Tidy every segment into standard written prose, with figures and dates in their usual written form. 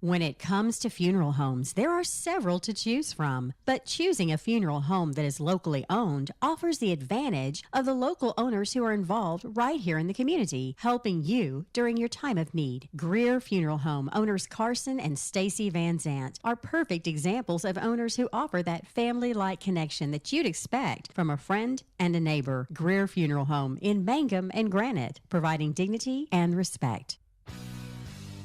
When it comes to funeral homes, there are several to choose from, but choosing a funeral home that is locally owned offers the advantage of the local owners who are involved right here in the community, helping you during your time of need. Greer Funeral Home owners Carson and Stacy Van Zant are perfect examples of owners who offer that family-like connection that you'd expect from a friend and a neighbor. Greer Funeral Home in Mangum and Granite, providing dignity and respect.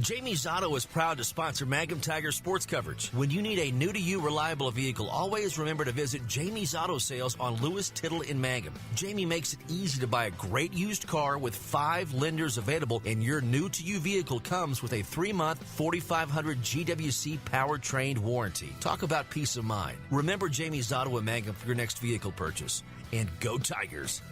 Jamie's Auto is proud to sponsor Mangum Tiger sports coverage. When you need a new-to-you reliable vehicle, always remember to visit Jamie's Auto Sales on Lewis Tittle in Mangum. Jamie makes it easy to buy a great used car with 5 lenders available, and your new-to-you vehicle comes with a 3-month 4,500 GWC powertrain warranty. Talk about peace of mind. Remember Jamie's Auto in Mangum for your next vehicle purchase. And go Tigers!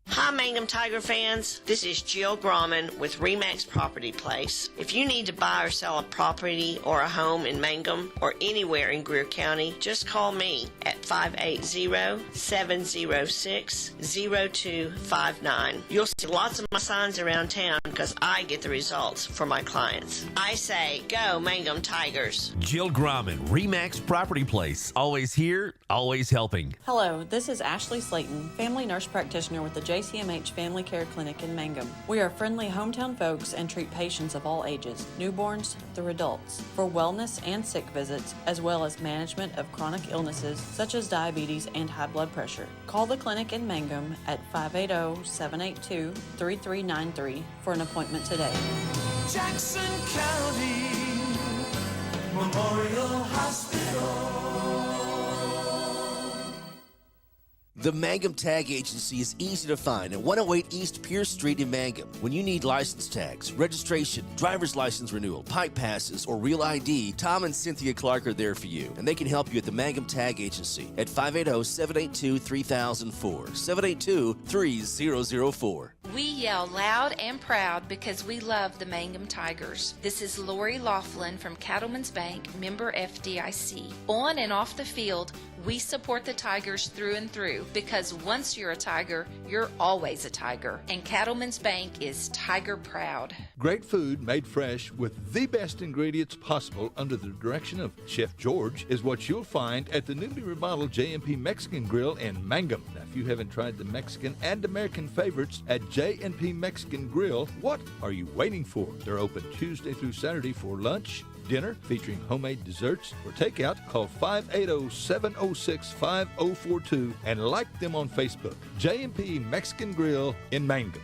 Hi, Mangum Tiger fans. This is Jill Grauman with RE/MAX Property Place. If you need to buy or sell a property or a home in Mangum or anywhere in Greer County, just call me at 580-706-0259. You'll see lots of my signs around town because I get the results for my clients. I say, go Mangum Tigers. Jill Grauman, RE/MAX Property Place. Always here, always helping. Hello, this is Ashley Slayton, family nurse practitioner with the JCMH Family Care Clinic in Mangum. We are friendly hometown folks and treat patients of all ages, newborns through adults, for wellness and sick visits, as well as management of chronic illnesses such as diabetes and high blood pressure. Call the clinic in Mangum at 580-782-3393 for an appointment today. Jackson County Memorial Hospital. The Mangum Tag Agency is easy to find at 108 East Pierce Street in Mangum. When you need license tags, registration, driver's license renewal, pipe passes, or real ID, Tom and Cynthia Clark are there for you, and they can help you at the Mangum Tag Agency at 580-782-3004, 782-3004. We yell loud and proud because we love the Mangum Tigers. This is Lori Laughlin from Cattlemen's Bank, member FDIC. On and off the field, we support the Tigers through and through because once you're a Tiger, you're always a Tiger. And Cattlemen's Bank is Tiger proud. Great food made fresh with the best ingredients possible under the direction of Chef George is what you'll find at the newly remodeled J&P Mexican Grill in Mangum. Now, if you haven't tried the Mexican and American favorites at J&P Mexican Grill, what are you waiting for? They're open Tuesday through Saturday for lunch, dinner featuring homemade desserts, or takeout. Call 580-706-5042 and like them on Facebook. J&P Mexican Grill in Mangum.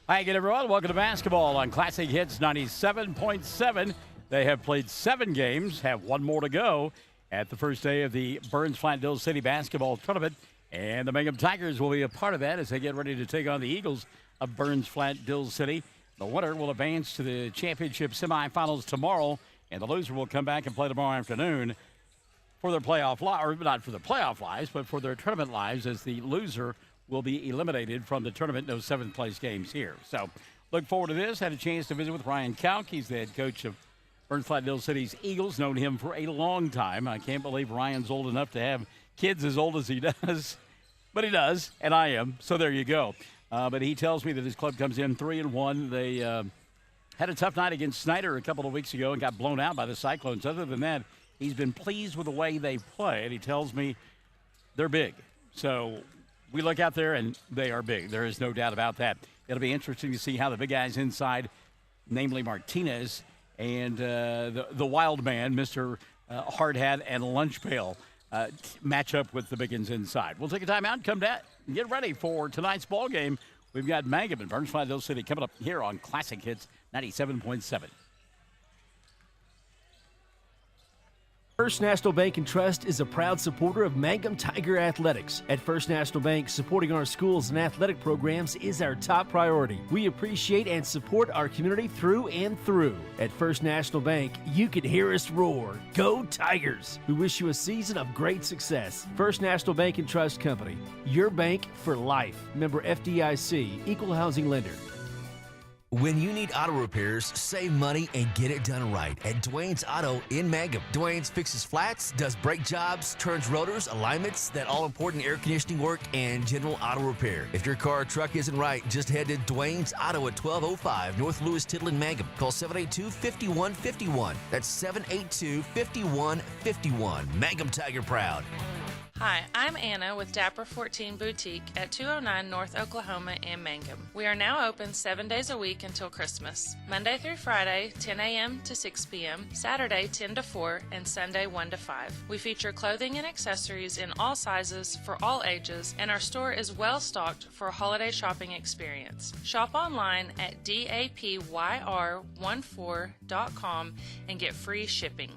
Hi again, everyone. Welcome to basketball on Classic Hits 97.7. They have played 7 games, have 1 more to go at the first day of the Burns Flat-Dill City basketball tournament. And the Mangum Tigers will be a part of that as they get ready to take on the Eagles of Burns Flat-Dill City. The winner will advance to the championship semifinals tomorrow, and the loser will come back and play tomorrow afternoon for their playoff lives, or not for the playoff lives, but for their tournament lives, as the loser will be eliminated from the tournament. No 7th place games here. So look forward to this. Had a chance to visit with Ryan Kauk. He's the head coach of Burns Flat-Dill City's Eagles. Known him for a long time. I can't believe Ryan's old enough to have kids as old as he does. But he does, and I am. So there you go. But he tells me that his club comes in 3-1. They had a tough night against Snyder a couple of weeks ago and got blown out by the Cyclones. Other than that, he's been pleased with the way they play, and he tells me they're big. So we look out there, and they are big. There is no doubt about that. It'll be interesting to see how the big guys inside, namely Martinez and the wild man, Mr. Hard Hat and Lunch Pail, match up with the biggins inside. We'll take a time out and come back and get ready for tonight's ball game. We've got Mangum and Burns Flat-Dill City coming up here on Classic Hits 97.7. First National Bank and Trust is a proud supporter of Mangum Tiger Athletics. At First National Bank, supporting our schools and athletic programs is our top priority. We appreciate and support our community through and through. At First National Bank, you can hear us roar. Go Tigers! We wish you a season of great success. First National Bank and Trust Company, your bank for life. Member FDIC, Equal Housing Lender. When you need auto repairs, save money and get it done right at Dwayne's Auto in Mangum. Dwayne's fixes flats, does brake jobs, turns rotors, alignments, that all-important air conditioning work, and general auto repair. If your car or truck isn't right, just head to Dwayne's Auto at 1205 North Lewis Tittle in Mangum. Call 782-5151. That's 782-5151. Mangum Tiger proud. Hi, I'm Anna with Dapper 14 Boutique at 209 North Oklahoma in Mangum. We are now open 7 days a week until Christmas. Monday through Friday, 10 a.m. to 6 p.m., Saturday 10 to 4, and Sunday 1 to 5. We feature clothing and accessories in all sizes for all ages, and our store is well stocked for a holiday shopping experience. Shop online at dapyr14.com and get free shipping.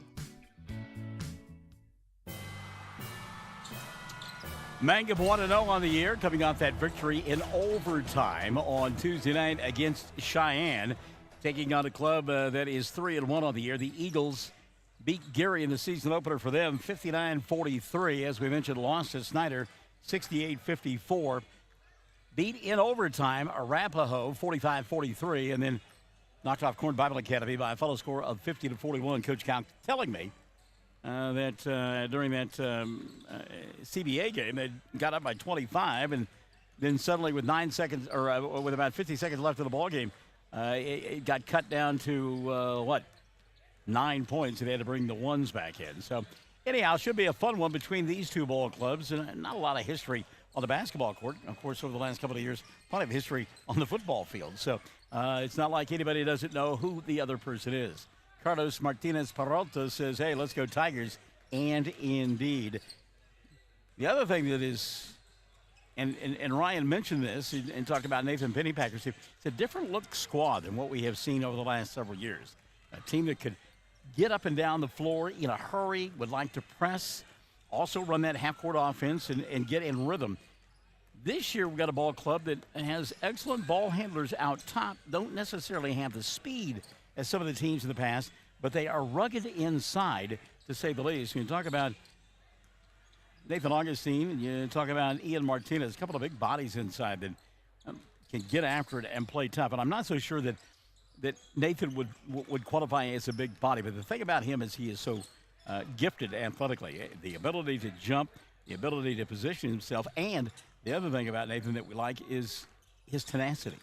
Mangum 1-0 on the year, coming off that victory in overtime on Tuesday night against Cheyenne, taking on a club that is 3-1 on the year. The Eagles beat Gary in the season opener for them, 59-43. As we mentioned, lost to Snyder, 68-54. Beat in overtime Arapahoe, 45-43, and then knocked off Corn Bible Academy by a final score of 50-41. Coach Count telling me that during that CBA game, they got up by 25, and then suddenly with 9 seconds, or with about 50 seconds left of the ball game, it got cut down to 9 points, and they had to bring the ones back in. So, anyhow, should be a fun one between these two ball clubs, and not a lot of history on the basketball court. Of course, over the last couple of years, plenty of history on the football field. So, it's not like anybody doesn't know who the other person is. Carlos Martinez Peralta says, hey, let's go Tigers. And indeed. The other thing that is, and Ryan mentioned this and talked about Nathan Pennypacker, it's a different look squad than what we have seen over the last several years. A team that could get up and down the floor in a hurry, would like to press, also run that half-court offense and get in rhythm. This year we've got a ball club that has excellent ball handlers out top, don't necessarily have the speed as some of the teams in the past, but they are rugged inside, to say the least. You talk about Nathan Augustine, and you talk about Ian Martinez, a couple of big bodies inside that can get after it and play tough. And I'm not so sure that Nathan would qualify as a big body, but the thing about him is he is so gifted athletically. The ability to jump, the ability to position himself, and the other thing about Nathan that we like is his tenacity.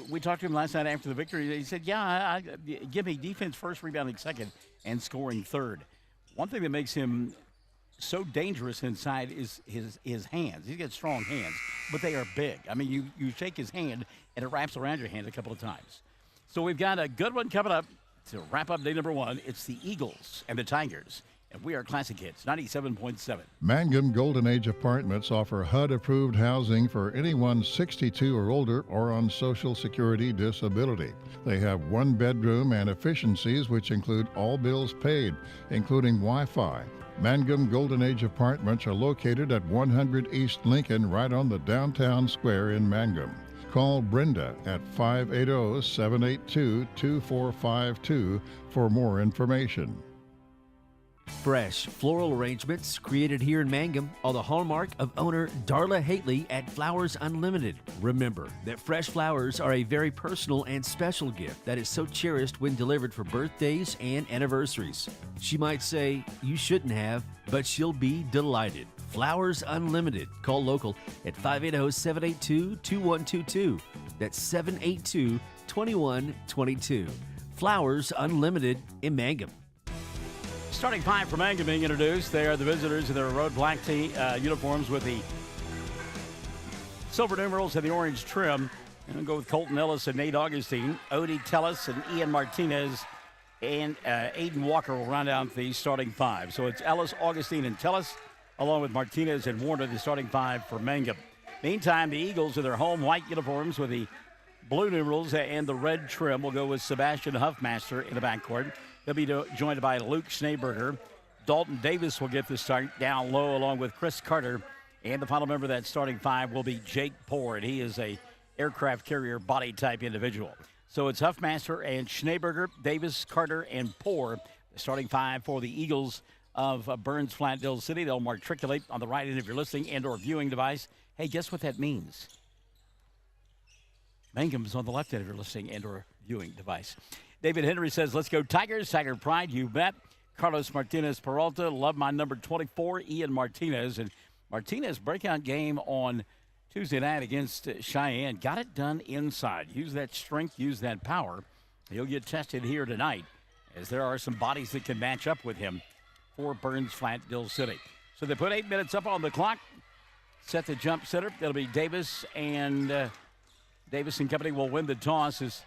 We talked to him last night after the victory. He said, give me defense first, rebounding second, and scoring third. One thing that makes him so dangerous inside is his hands. He's got strong hands, but they are big. I mean, you shake his hand, and it wraps around your hand a couple of times. So we've got a good one coming up to wrap up day number one. It's the Eagles and the Tigers. And we are Classic Hits, 97.7. Mangum Golden Age Apartments offer HUD-approved housing for anyone 62 or older or on Social Security disability. They have one bedroom and efficiencies which include all bills paid, including Wi-Fi. Mangum Golden Age Apartments are located at 100 East Lincoln, right on the downtown square in Mangum. Call Brenda at 580-782-2452 for more information. Fresh floral arrangements created here in Mangum are the hallmark of owner Darla Hately at Flowers Unlimited. Remember that fresh flowers are a very personal and special gift that is so cherished when delivered for birthdays and anniversaries. She might say, you shouldn't have, but she'll be delighted. Flowers Unlimited. Call local at 580-782-2122. That's 782-2122. Flowers Unlimited in Mangum. Starting five for Mangum being introduced. They are the visitors in their road black uniforms with the silver numerals and the orange trim. And we'll go with Colton Ellis and Nate Augustine. Odie Tellis and Ian Martinez and Aiden Walker will round out the starting five. So it's Ellis, Augustine, and Tellis, along with Martinez and Warner, the starting five for Mangum. Meantime, the Eagles in their home white uniforms with the blue numerals and the red trim will go with Sebastian Huffmaster in the backcourt. They'll be joined by Luke Schneeberger. Dalton Davis will get the start down low along with Chris Carter. And the final member of that starting five will be Jake Poor, and he is a aircraft carrier body type individual. So it's Huffmaster and Schneeberger, Davis, Carter, and Poor, the starting five for the Eagles of Burns Flat-Dill City. They'll matriculate on the right end of your listening and or viewing device. Hey, guess what that means? Mangum's on the left end of your listening and or viewing device. David Henry says, let's go Tigers. Tiger pride, you bet. Carlos Martinez Peralta, love my number 24, Ian Martinez. And Martinez, breakout game on Tuesday night against Cheyenne. Got it done inside. Use that strength, use that power. He'll get tested here tonight, as there are some bodies that can match up with him for Burns Flat-Dill City. So they put 8 minutes up on the clock. Set the jump setter. It'll be Davis, and Davis and company will win the toss, as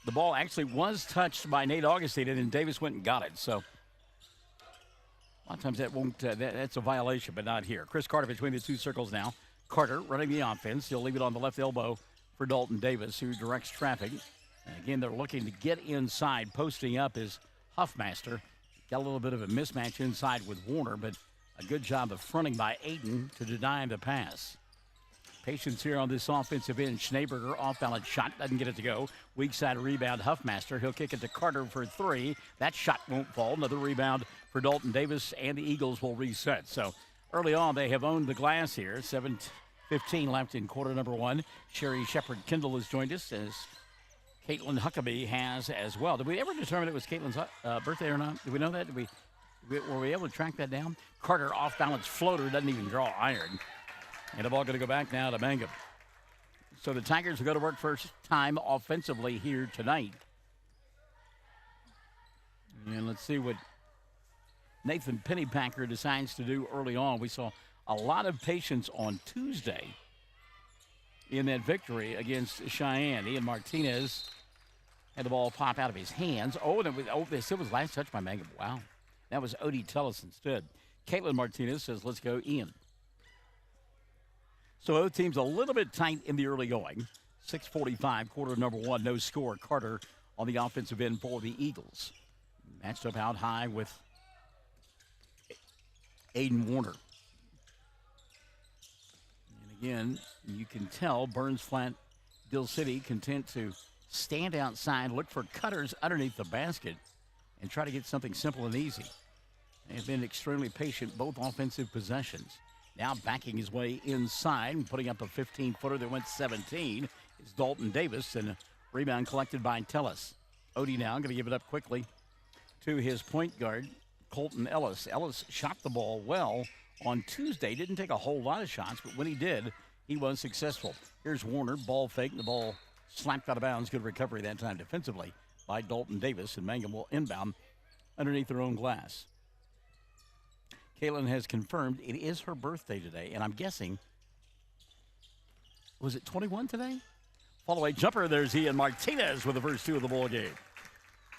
the ball actually was touched by Nate Augustine, and Davis went and got it. So a lot of times that won't, that's a violation, but not here. Chris Carter between the two circles now. Carter running the offense. He'll leave it on the left elbow for Dalton Davis, who directs traffic. And again, they're looking to get inside. Posting up is Huffmaster. Got a little bit of a mismatch inside with Warner, but a good job of fronting by Aiden to deny the pass. Patience here on this offensive end. Schneeberger off-balance shot. Doesn't get it to go. Weak side rebound, Huffmaster. He'll kick it to Carter for three. That shot won't fall. Another rebound for Dalton Davis, and the Eagles will reset. So early on, they have owned the glass here. 7:15 left in quarter number one. Sherry Shepard-Kindle has joined us, as Caitlin Huckabee has as well. Did we ever determine it was Caitlin's birthday or not? Did we know that? Were we able to track that down? Carter off-balance floater, doesn't even draw iron. And the ball going to go back now to Mangum. So the Tigers will go to work first time offensively here tonight. And let's see what Nathan Pennypacker decides to do early on. We saw a lot of patience on Tuesday in that victory against Cheyenne. Ian Martinez had the ball pop out of his hands. This was last touch by Mangum. Wow. That was Odie Tellis instead. Caitlin Martinez says, let's go, Ian. So both teams a little bit tight in the early going. 6:45, quarter number one, no score. Carter on the offensive end for the Eagles. Matched up out high with Aiden Warner. And again, you can tell Burns Flat-Dill City content to stand outside, look for cutters underneath the basket, and try to get something simple and easy. They've been extremely patient, both offensive possessions. Now backing his way inside and putting up a 15-footer that went 17 is Dalton Davis, and a rebound collected by Tellis. Odie now going to give it up quickly to his point guard, Colton Ellis. Ellis shot the ball well on Tuesday. Didn't take a whole lot of shots, but when he did, he was successful. Here's Warner, ball fake, and the ball slapped out of bounds. Good recovery that time defensively by Dalton Davis, and Mangum will inbound underneath their own glass. Caitlin has confirmed it is her birthday today, and I'm guessing, was it 21 today? Follow-away jumper, there's Ian Martinez with the first two of the ball game.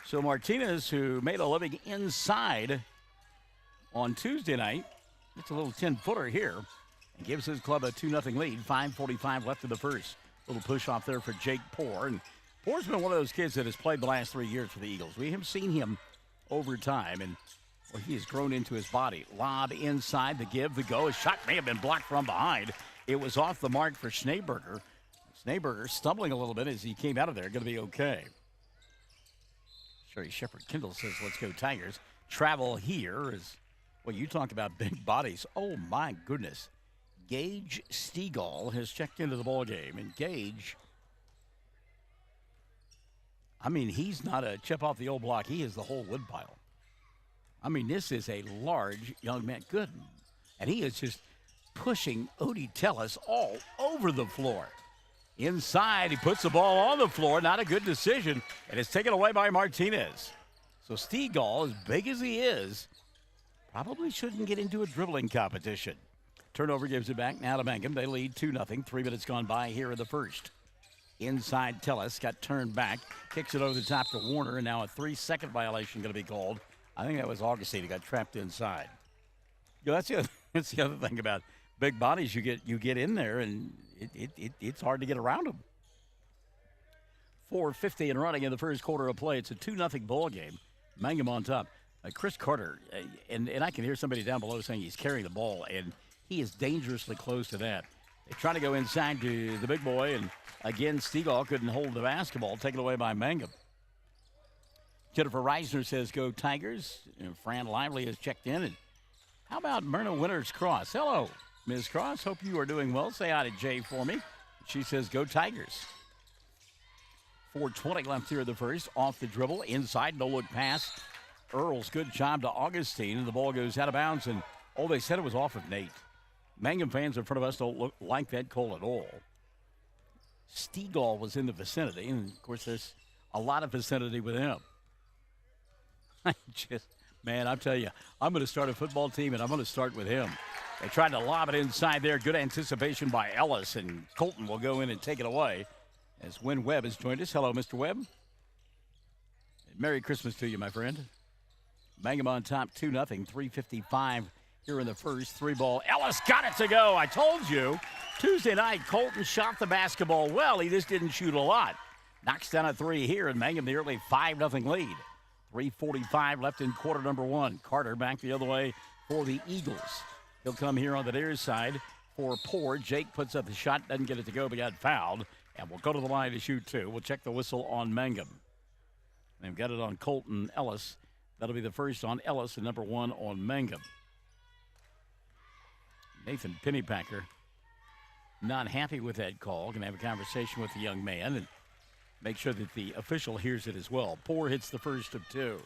So Martinez, who made a living inside on Tuesday night, gets a little 10-footer here and gives his club a 2-0 lead. 5:45 left in the first. Little push off there for Jake Poore. And Poore's been one of those kids that has played the last 3 years for the Eagles. We have seen him over time, and he has grown into his body. Lob inside, the give, the go. His shot may have been blocked from behind. It was off the mark for Schneeberger. Schneeberger stumbling a little bit as he came out of there. Going to be okay. Sherry Shepard-Kindle says, let's go Tigers. Travel here is, well, you talk about big bodies. Oh, my goodness. Gage Stegall has checked into the ball game. And Gage, I mean, he's not a chip off the old block. He is the whole wood pile. I mean, this is a large young man. Good. And he is just pushing Odie Tellis all over the floor. Inside, he puts the ball on the floor. Not a good decision. And it's taken away by Martinez. So Stegall, as big as he is, probably shouldn't get into a dribbling competition. Turnover gives it back now to Mangum. They lead 2-0. 3 minutes gone by here in the first. Inside, Tellis got turned back. Kicks it over the top to Warner. And now a 3-second violation going to be called. I think that was Augustine who got trapped inside. You know, that's the other thing about big bodies. You get in there, and it's hard to get around them. 4:50 and running in the first quarter of play. It's a 2-0 ball game. Mangum on top. Chris Carter, and I can hear somebody down below saying he's carrying the ball, and he is dangerously close to that. They try to go inside to the big boy, and again, Stegall couldn't hold the basketball, taken away by Mangum. Jennifer Reisner says, go Tigers. And Fran Lively has checked in. And how about Myrna Winters-Cross? Hello, Ms. Cross. Hope you are doing well. Say hi to Jay for me. She says, go Tigers. 4:20 left here in the first. Off the dribble, inside, no-look pass. Earls, good job to Augustine, and the ball goes out of bounds. And, they said it was off of Nate. Mangum fans in front of us don't look like that call at all. Stegall was in the vicinity, and, of course, there's a lot of vicinity with him. Man, I'll tell you, I'm going to start a football team, and I'm going to start with him. They tried to lob it inside there. Good anticipation by Ellis, and Colton will go in and take it away as Wynn Webb has joined us. Hello, Mr. Webb. Merry Christmas to you, my friend. Mangum on top 2-0, 3:55 here in the first. 3-ball. Ellis got it to go. I told you. Tuesday night, Colton shot the basketball well. He just didn't shoot a lot. Knocks down a 3 here, and Mangum the early 5-0 lead. 3:45 left in quarter number 1. Carter back the other way for the Eagles. He'll come here on the near side for Poor. Jake puts up the shot, doesn't get it to go, but got fouled. And we'll go to the line to shoot 2. We'll check the whistle on Mangum. They've got it on Colton Ellis. That'll be the first on Ellis and number 1 on Mangum. Nathan Pennypacker not happy with that call. Going to have a conversation with the young man and make sure that the official hears it as well. Poor hits the first of 2.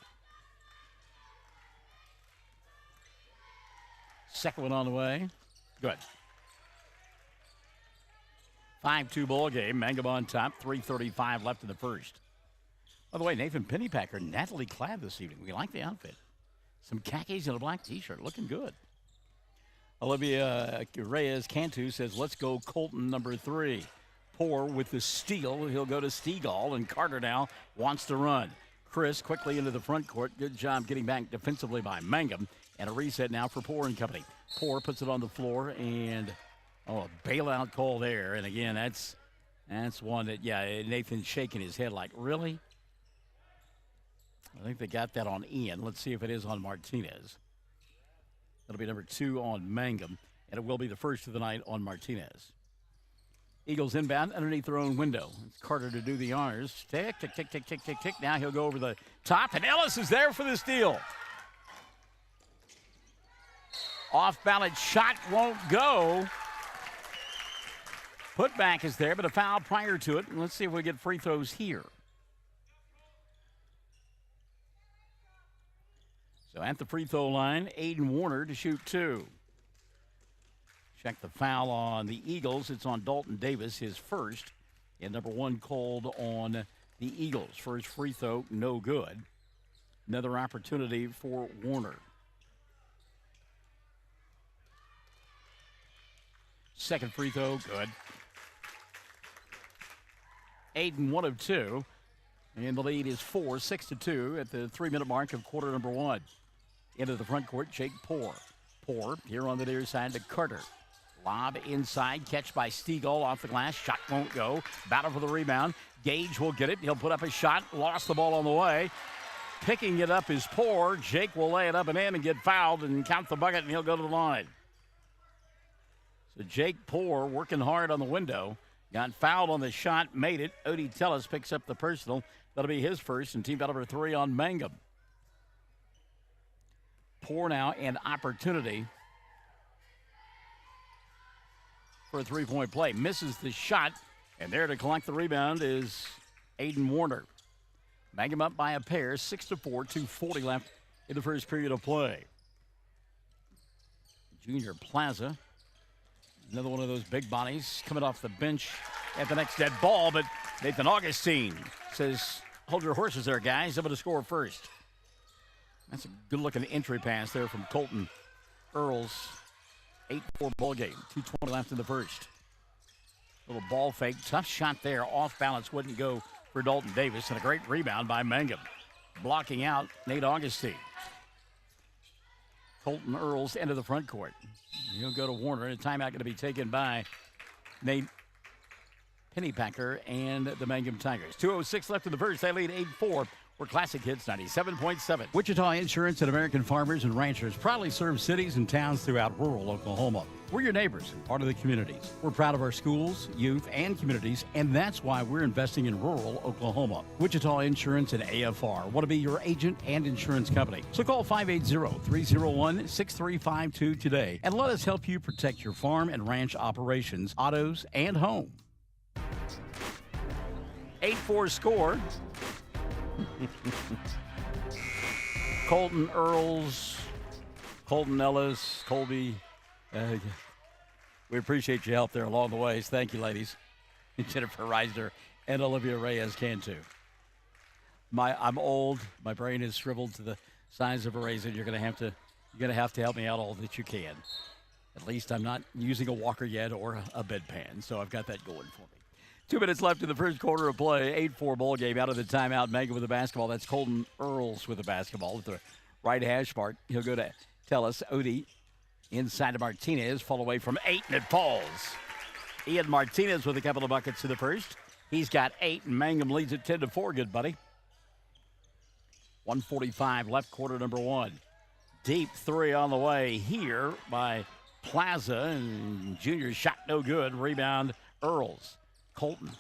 Second one on the way. Good. 5-2 ball game. Mangum on top. 3:35 left in the first. By the way, Nathan Pennypacker, Natalie clad this evening. We like the outfit. Some khakis and a black T-shirt. Looking good. Olivia Reyes-Cantu says, let's go Colton number 3. Poor with the steal. He'll go to Stegall, and Carter now wants to run. Chris quickly into the front court. Good job getting back defensively by Mangum. And a reset now for Poor and company. Poor puts it on the floor, and a bailout call there. And again, that's one that, Nathan's shaking his head like, really? I think they got that on Ian. Let's see if it is on Martinez. That'll be number 2 on Mangum, and it will be the first of the night on Martinez. Eagles inbound underneath their own window. It's Carter to do the honors. Tick, tick, tick, tick, tick, tick, tick. Now he'll go over the top, and Ellis is there for the steal. Off-balance shot won't go. Putback is there, but a foul prior to it. And let's see if we get free throws here. So at the free throw line, Aiden Warner to shoot 2. Check the foul on the Eagles. It's on Dalton Davis, his first. And number 1 called on the Eagles. First free throw, no good. Another opportunity for Warner. Second free throw, good. Aiden 1 of 2. And the lead is 4, 6-2 at the 3-minute mark of quarter number 1. Into the front court, Jake Poor. Poor here on the near side to Carter. Lob inside, catch by Stegall off the glass. Shot won't go. Battle for the rebound. Gage will get it. He'll put up a shot. Lost the ball on the way. Picking it up is Poor. Jake will lay it up and in and get fouled and count the bucket, and he'll go to the line. So Jake Poor working hard on the window. Got fouled on the shot, made it. Odie Tellis picks up the personal. That'll be his first, and team foul number 3 on Mangum. Poor now an opportunity for a 3-point play. Misses the shot, and there to collect the rebound is Aiden Warner. Mangum up by a pair, 6-4, 2:40 left in the first period of play. Junior Plaza, another one of those big bodies coming off the bench at the next dead ball, but Nathan Augustine says, hold your horses there, guys. I'm going to score first. That's a good-looking entry pass there from Colton Earls. 8-4 ball game. 2:20 left in the first. Little ball fake. Tough shot there. Off balance. Wouldn't go for Dalton Davis. And a great rebound by Mangum. Blocking out Nate Augustine. Colton Earls into the front court. He'll go to Warner. And a timeout going to be taken by Nate Pennypacker and the Mangum Tigers. 2:06 left in the first. They lead 8-4. We're Classic Hits 97.7. Wichita Insurance and American Farmers and Ranchers proudly serve cities and towns throughout rural Oklahoma. We're your neighbors and part of the communities. We're proud of our schools, youth, and communities, and that's why we're investing in rural Oklahoma. Wichita Insurance and AFR want to be your agent and insurance company. So call 580-301-6352 today and let us help you protect your farm and ranch operations, autos, and home. 8-4 score. Colton Earls, Colton Ellis, Colby. We appreciate your help there along the ways. Thank you, ladies. Jennifer Reisner and Olivia Reyes can too. I'm old. My brain is shriveled to the size of a raisin. You're gonna have to help me out all that you can. At least I'm not using a walker yet or a bedpan, so I've got that going for me. 2 minutes left in the first quarter of play. 8-4 ball game out of the timeout. Mangum with the basketball. That's Colton Earls with the basketball at the right hash mark. He'll go to Tellis. Odie inside to Martinez. Fall away from 8, and it falls. Ian Martinez with a couple of buckets in the first. He's got 8, and Mangum leads it 10-4. Good buddy. 1:45 left, quarter number 1. Deep three on the way here by Plaza, and Junior shot no good. Rebound Earls. Colton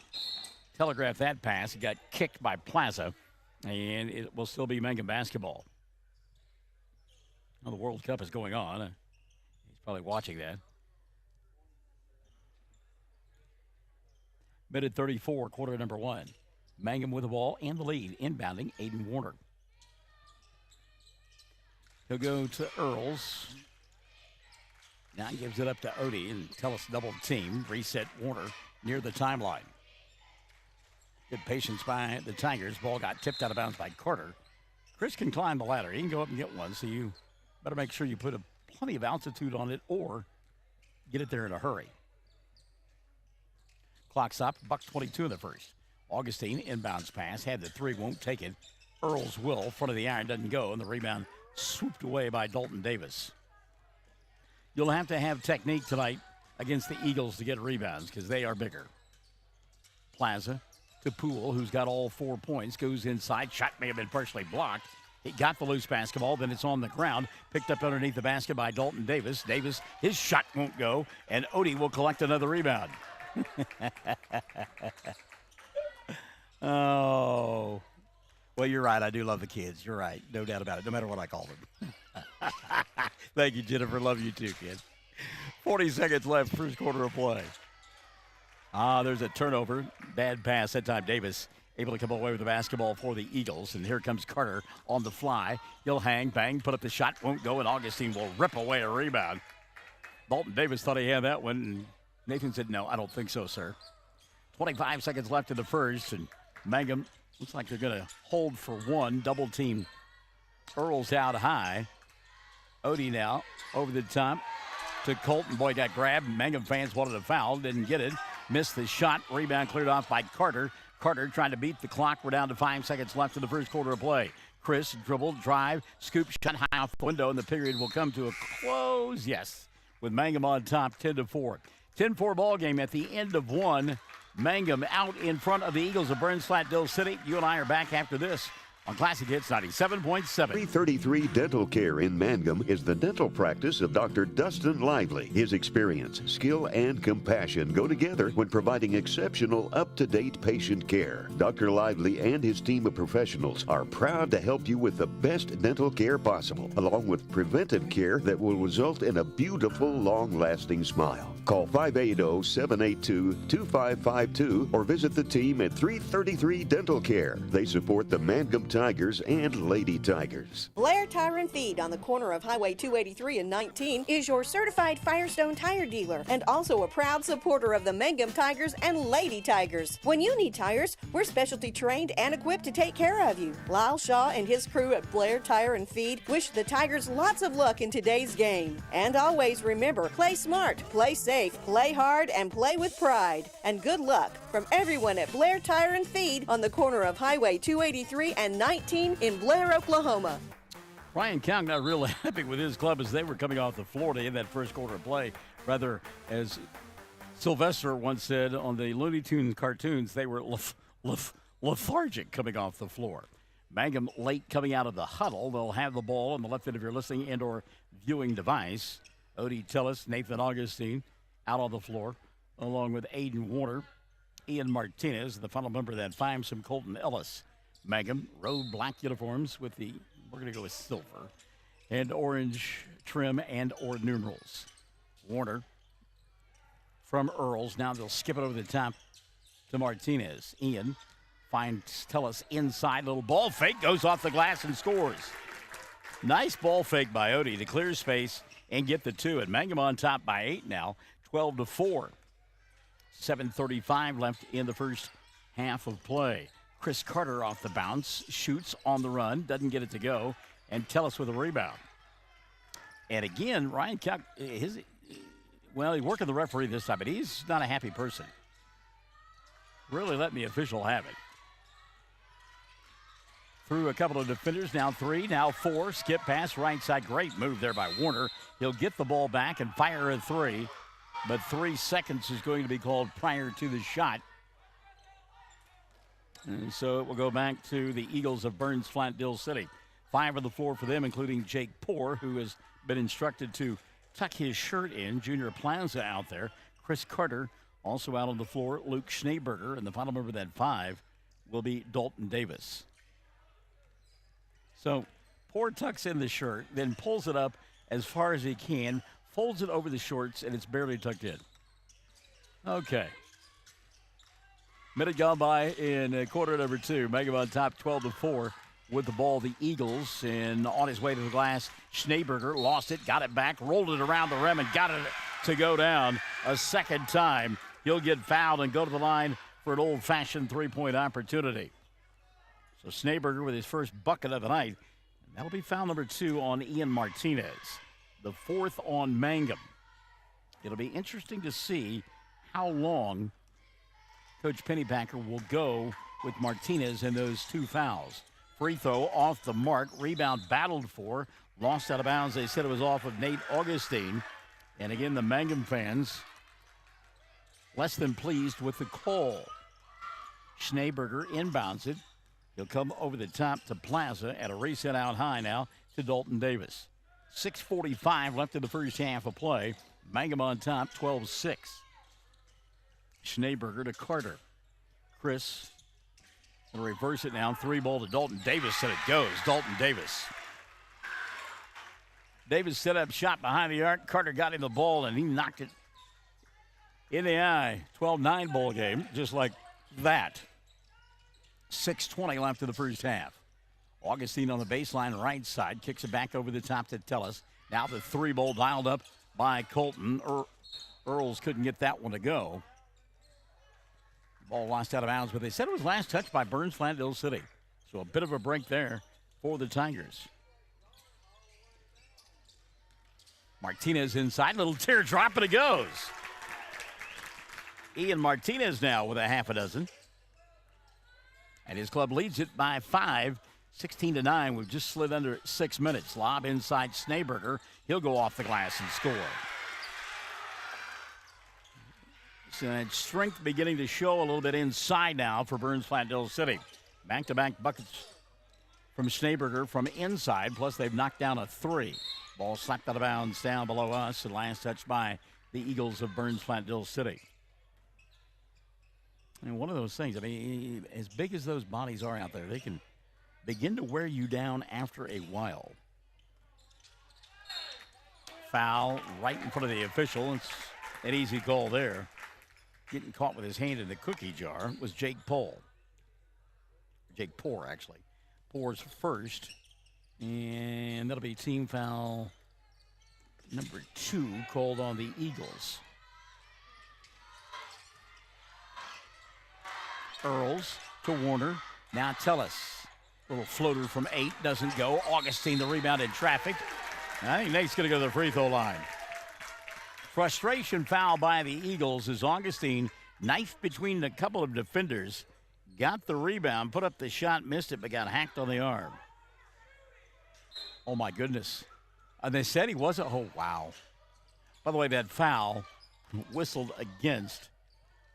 telegraphed that pass. He got kicked by Plaza, and it will still be Mangum basketball. Well, the World Cup is going on. He's probably watching that. Minute 34, quarter number 1. Mangum with the ball and the lead. Inbounding, Aiden Warner. He'll go to Earls. Now he gives it up to Odie and Tellis double team. Reset Warner near the timeline. Good patience by the Tigers. Ball got tipped out of bounds by Carter. Chris can climb the ladder. He can go up and get one, so you better make sure you put plenty of altitude on it or get it there in a hurry. Clock stop, $1:22 in the first. Augustine inbounds pass. Had the three, won't take it. Earls will. Front of the iron doesn't go, and the rebound swooped away by Dalton Davis. You'll have to have technique tonight against the Eagles to get rebounds because they are bigger. Plaza to Poole, who's got all 4 points, goes inside. Shot may have been partially blocked. He got the loose basketball, then it's on the ground. Picked up underneath the basket by Dalton Davis. Davis, his shot won't go, and Odie will collect another rebound. Oh. Well, you're right. I do love the kids. You're right. No doubt about it, no matter what I call them. Thank you, Jennifer. Love you too, kid. 40 seconds left, first quarter of play. There's a turnover. Bad pass. That time Davis able to come away with the basketball for the Eagles. And here comes Carter on the fly. He'll hang, bang, put up the shot. Won't go, and Augustine will rip away a rebound. Dalton Davis thought he had that one. And Nathan said, no, I don't think so, sir. 25 seconds left in the first. And Mangum looks like they're going to hold for one. Double team. Earls out high. Odie now over the top to Colton. Boy, got grabbed. Mangum fans wanted a foul. Didn't get it. Missed the shot. Rebound cleared off by Carter. Carter trying to beat the clock. We're down to 5 seconds left in the first quarter of play. Chris dribbled, drive, scoop, shot high off the window, and the period will come to a close. Yes, with Mangum on top, 10-4. 10-4 ball game at the end of one. Mangum out in front of the Eagles of Burns Flat-Dill City. You and I are back after this on Classic Hits 97.7. 333 Dental Care in Mangum is the dental practice of Dr. Dustin Lively. His experience, skill, and compassion go together when providing exceptional, up-to-date patient care. Dr. Lively and his team of professionals are proud to help you with the best dental care possible, along with preventive care that will result in a beautiful, long-lasting smile. Call 580-782-2552 or visit the team at 333 Dental Care. They support the Mangum Tigers and Lady Tigers. Blair Tire and Feed on the corner of Highway 283 and 19 is your certified Firestone tire dealer and also a proud supporter of the Mangum Tigers and Lady Tigers. When you need tires, we're specialty trained and equipped to take care of you. Lyle Shaw and his crew at Blair Tire and Feed wish the Tigers lots of luck in today's game. And always remember, play smart, play safe, play hard, and play with pride. And good luck from everyone at Blair Tire and Feed on the corner of Highway 283 and 19 in Blair, Oklahoma. Ryan Count not real happy with his club as they were coming off the floor to end that first quarter of play. Rather, as Sylvester once said on the Looney Tunes cartoons, they were lethargic coming off the floor. Mangum late coming out of the huddle. They'll have the ball on the left end of your listening and or viewing device. Odie Tellis, Nathan Augustine out on the floor, along with Aiden Warner, Ian Martinez, the final member of that five-some Colton Ellis. Mangum, road black uniforms with the, we're going to go with silver, and orange trim and or numerals. Warner from Earls. Now they'll skip it over the top to Martinez. Ian finds Tellis inside. Little ball fake, goes off the glass and scores. Nice ball fake by Odie to clear space and get the 2. And Mangum on top by 8 now, 12-4. 7:35 left in the first half of play. Chris Carter off the bounce, shoots on the run, doesn't get it to go, and Tellis with a rebound. And again, Ryan Kelk, he's working the referee this time, but he's not a happy person. Really letting the official have it. Through a couple of defenders, now 3, now 4. Skip pass, right side. Great move there by Warner. He'll get the ball back and fire a 3. But 3 seconds is going to be called prior to the shot. And so it will go back to the Eagles of Burns Flat-Dill City. 5 on the floor for them, including Jake Poore, who has been instructed to tuck his shirt in. Junior Plaza out there. Chris Carter also out on the floor. Luke Schneeberger. And the final member of that 5 will be Dalton Davis. So Poore tucks in the shirt, then pulls it up as far as he can, folds it over the shorts, and it's barely tucked in. Okay. Minute gone by in quarter number 2. Mangum on top 12-4 with the ball. The Eagles, and on his way to the glass, Schneeberger lost it, got it back, rolled it around the rim, and got it to go down a second time. He'll get fouled and go to the line for an old-fashioned three-point opportunity. So Schneeberger with his first bucket of the night. And that'll be foul number 2 on Ian Martinez. The 4th on Mangum. It'll be interesting to see how long Coach Pennypacker will go with Martinez in those 2 fouls. Free throw off the mark. Rebound battled for. Lost out of bounds. They said it was off of Nate Augustine. And again, the Mangum fans less than pleased with the call. Schneeberger inbounds it. He'll come over the top to Plaza at a reset out high now to Dalton Davis. 6:45 left in the first half of play. Mangum on top, 12-6. Schneeberger to Carter. Chris will reverse it now. 3-ball to Dalton Davis, and it goes. Dalton Davis. Davis set up shot behind the arc. Carter got him the ball, and he knocked it in the eye. 12-9 ball game, just like that. 6:20 left in the first half. Augustine on the baseline right side. Kicks it back over the top to Tellis. Now the 3-ball dialed up by Colton. Earls couldn't get that one to go. Ball lost out of bounds, but they said it was last touched by Burns Flat-Dill City. So a bit of a break there for the Tigers. Martinez inside. Little teardrop, and it goes. Ian Martinez now with a half a dozen. And his club leads it by 5, 16-9. We've just slid under 6 minutes. Lob inside Schneeberger. He'll go off the glass and score. So that strength beginning to show a little bit inside now for Burns Flat-Dill City. Back-to-back buckets from Schneeberger from inside, plus they've knocked down a 3. Ball slapped out of bounds down below us, and last touch by the Eagles of Burns Flat-Dill City. And one of those things, I mean, as big as those bodies are out there, they can begin to wear you down after a while. Foul right in front of the official. It's an easy call there. Getting caught with his hand in the cookie jar was Jake Poore. Jake Poore, actually. Poore's first. And that'll be team foul number 2 called on the Eagles. Earls to Warner. Now Tellis. Little floater from 8. Doesn't go. Augustine the rebound in traffic. And I think Nate's going to go to the free throw line. Frustration foul by the Eagles as Augustine knifed between a couple of defenders. Got the rebound. Put up the shot. Missed it, but got hacked on the arm. Oh, my goodness. And they said he wasn't. Oh, wow. By the way, that foul whistled against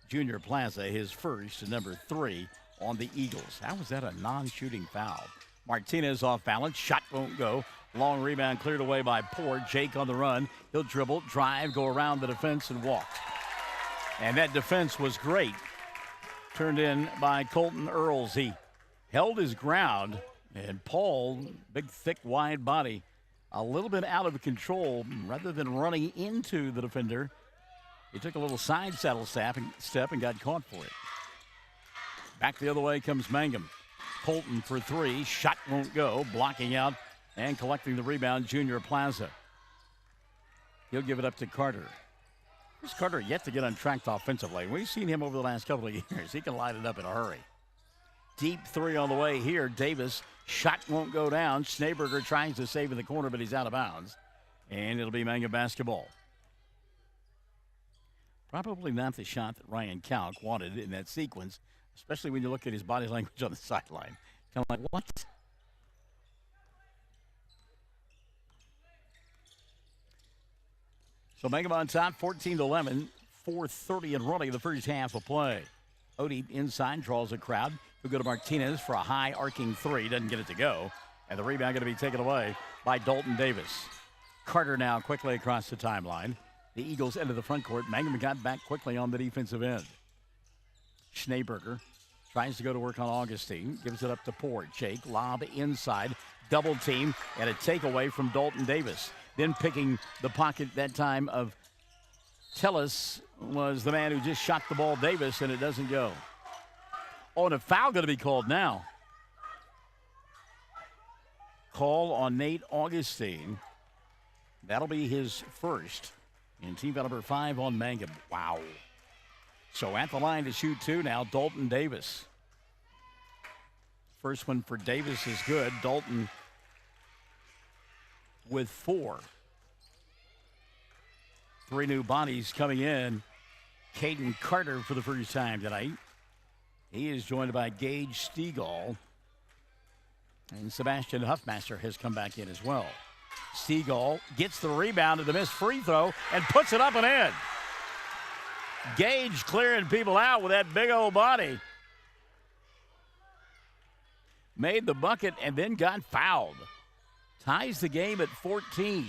Junior Plaza, his first, number 3 on the Eagles. How was that a non-shooting foul? Martinez off balance. Shot won't go. Long rebound cleared away by Poore. Jake on the run. He'll dribble, drive, go around the defense, and walk. And that defense was great. Turned in by Colton Earls. He held his ground. And Paul, big, thick, wide body, a little bit out of control. Rather than running into the defender, he took a little side saddle step and got caught for it. Back the other way comes Mangum. Colton for three. Shot won't go. Blocking out and collecting the rebound, Junior Plaza. He'll give it up to Carter. This Carter yet to get untracked offensively. We've seen him over the last couple of years. He can light it up in a hurry. Deep three on the way here. Davis. Shot won't go down. Schneeberger tries to save in the corner, but he's out of bounds. And it'll be Mangum basketball. Probably not the shot that Ryan Kalk wanted in that sequence, especially when you look at his body language on the sideline. Kind of like, what? So Mangum on top, 14-11, 4:30 and running the first half of play. Odie inside, draws a crowd. He'll go to Martinez for a high arcing three. Doesn't get it to go. And the rebound going to be taken away by Dalton Davis. Carter now quickly across the timeline. The Eagles enter the front court. Mangum got back quickly on the defensive end. Schneeberger tries to go to work on Augustine. Gives it up to Port. Jake, lob inside. Double team and a takeaway from Dalton Davis. Then picking the pocket that time of Tellis was the man who just shot the ball, Davis, and it doesn't go. Oh, and a foul going to be called now. Call on Nate Augustine. That'll be his first. And team foul number 5 on Mangum. Wow. So at the line to shoot two now, Dalton Davis. First one for Davis is good. Dalton with 4. 3 new bodies coming in. Caden Carter for the first time tonight. He is joined by Gage Stegall. And Sebastian Huffmaster has come back in as well. Stegall gets the rebound at the missed free throw and puts it up and in. Gage clearing people out with that big old body. Made the bucket and then got fouled. Ties the game at 14.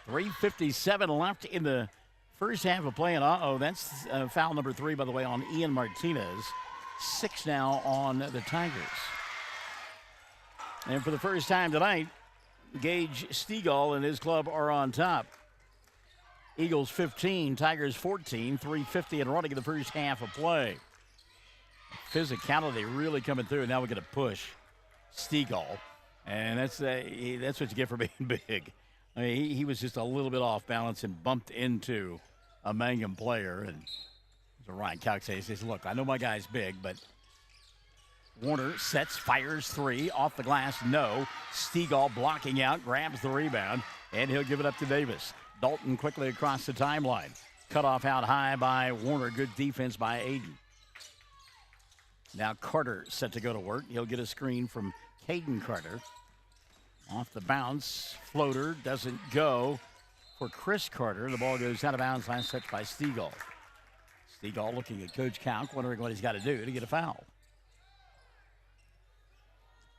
3:57 left in the first half of play. And that's foul number 3, by the way, on Ian Martinez. 6 now on the Tigers. And for the first time tonight, Gage Stegall and his club are on top. Eagles 15, Tigers 14, 3:50 and running in the first half of play. Physicality really coming through. Now we're going to push Stegall. And that's what you get for being big. I mean, he was just a little bit off balance and bumped into a Mangum player. And so Ryan Kalk says, look, I know my guy's big, but Warner sets, fires 3, off the glass, no. Stegall blocking out, grabs the rebound, and he'll give it up to Davis. Dalton quickly across the timeline. Cut off out high by Warner. Good defense by Aiden. Now Carter set to go to work. He'll get a screen from Caden Carter. Off the bounce, floater doesn't go for Chris Carter. The ball goes out of bounds, last touch by Stegall. Stegall looking at Coach Kalk, wondering what he's got to do to get a foul.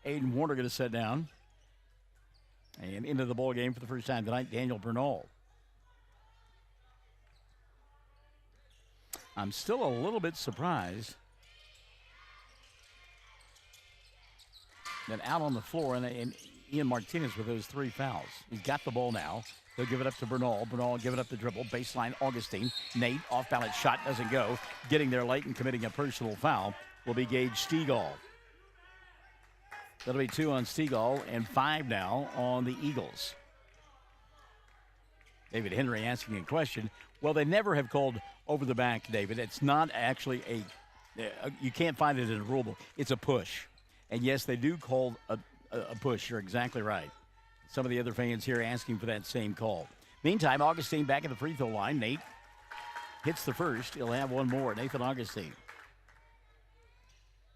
Aiden Warner going to sit down. And into the ball game for the first time tonight, Daniel Bernal. I'm still a little bit surprised that out on the floor and Ian Martinez with those 3 fouls. He's got the ball now. They'll give it up to Bernal. Bernal give it up the dribble. Baseline Augustine. Nate, off-balance shot doesn't go. Getting there late and committing a personal foul will be Gage Stegall. That'll be 2 on Stegall and 5 now on the Eagles. David Henry asking a question. Well, they never have called over the back, David. It's not actually you can't find it in a rule book. It's a push. And yes, they do call a push. You're exactly right. Some of the other fans here asking for that same call. Meantime, Augustine back at the free throw line. Nate hits the first. He'll have one more. Nathan Augustine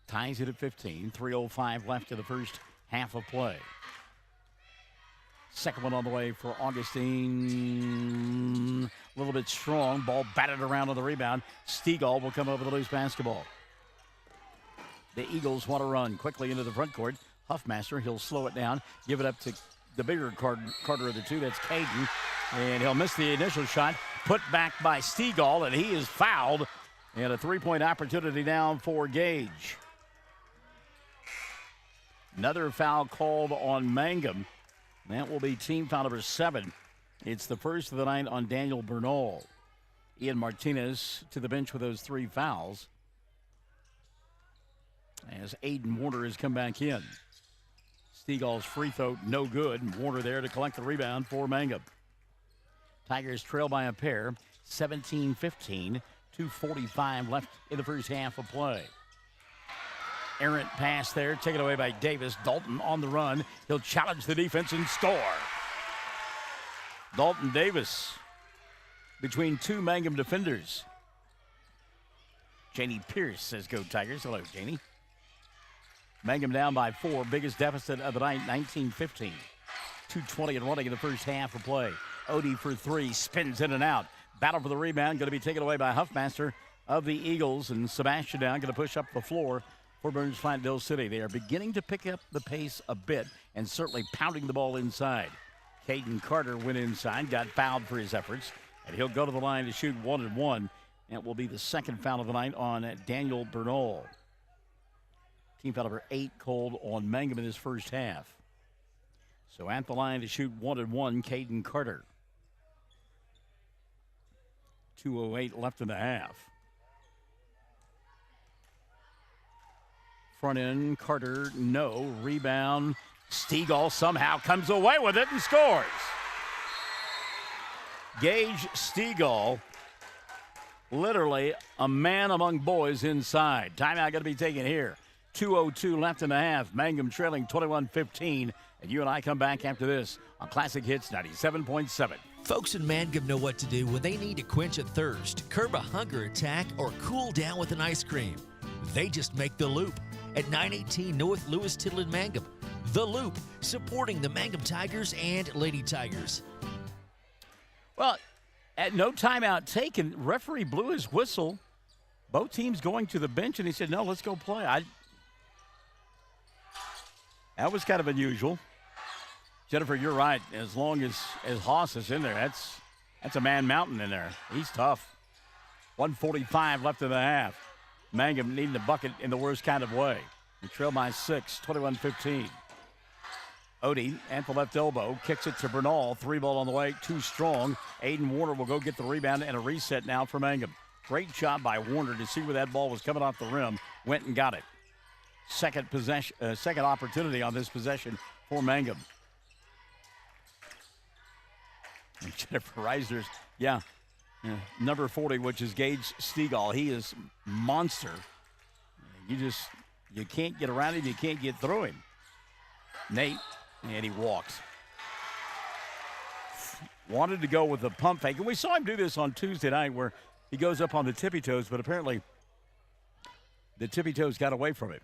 ties it at 15. 3:05 left in the first half of play. Second one on the way for Augustine. A little bit strong. Ball batted around on the rebound. Stegall will come over the loose basketball. The Eagles want to run quickly into the front court. Huffmaster, he'll slow it down. Give it up to the bigger Carter of the two. That's Caden. And he'll miss the initial shot. Put back by Stegall, and he is fouled. And a 3-point opportunity now for Gage. Another foul called on Mangum. That will be team foul number 7. It's the first of the night on Daniel Bernal. Ian Martinez to the bench with those 3 fouls. as Aiden Warner has come back in. Stegall's free throw, no good. And Warner there to collect the rebound for Mangum. Tigers trail by a pair, 17-15. 2:45 left in the first half of play. Errant pass there, taken away by Davis. Dalton on the run. He'll challenge the defense and score. Dalton Davis between two Mangum defenders. Janie Pierce says, "Go Tigers." Hello, Janie. Mangum down by 4. Biggest deficit of the night, 19-15. 2:20 and running in the first half of play. Odie for 3, spins in and out. Battle for the rebound, going to be taken away by Huffmaster of the Eagles. And Sebastian down, going to push up the floor for Burns Flat-Dill City. They are beginning to pick up the pace a bit and certainly pounding the ball inside. Caden Carter went inside, got fouled for his efforts, and he'll go to the line to shoot 1-1. That will be the second foul of the night on Daniel Bernal. Team foul number 8 called on Mangum in his first half. So at the line to shoot 1-1, Caden Carter. 2:08 left in the half. Front end, Carter, no. Rebound. Stegall somehow comes away with it and scores. Gage Stegall, literally a man among boys inside. Timeout going to be taken here. 2:02 left in the half. Mangum trailing 21-15. And you and I come back after this on Classic Hits 97.7. Folks in Mangum know what to do when they need to quench a thirst, curb a hunger attack, or cool down with an ice cream. They just make The Loop at 918 North Lewis Tittle in Mangum. The Loop, supporting the Mangum Tigers and Lady Tigers. Well, at no timeout taken, referee blew his whistle. Both teams going to the bench, and he said, "No, let's go play." That was kind of unusual. Jennifer, you're right. As long as Haas is in there, that's a man mountain in there. He's tough. 1:45 left in the half. Mangum needing a bucket in the worst kind of way. They trail by 6, 21-15. Odie at the left elbow, kicks it to Bernal. 3-ball on the way, too strong. Aiden Warner will go get the rebound and a reset now for Mangum. Great job by Warner to see where that ball was coming off the rim. Went and got it. Second opportunity on this possession for Mangum. And Jennifer Reisner's, number 40, which is Gage Stegall. He is monster. You can't get around him. You can't get through him. Nate, and he walks. Wanted to go with the pump fake. And we saw him do this on Tuesday night where he goes up on the tippy toes, but apparently the tippy toes got away from him.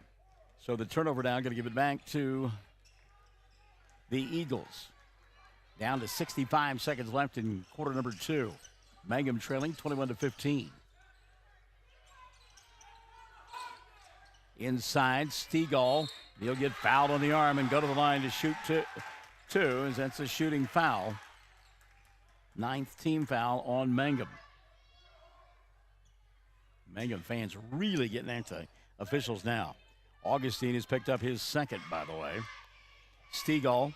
So the turnover now, going to give it back to the Eagles. Down to 65 seconds left in quarter number 2. Mangum trailing 21-15. Inside, Stegall. He'll get fouled on the arm and go to the line to shoot two, as that's a shooting foul. 9th team foul on Mangum. Mangum fans really getting into officials now. Augustine has picked up his second, by the way. Stegall,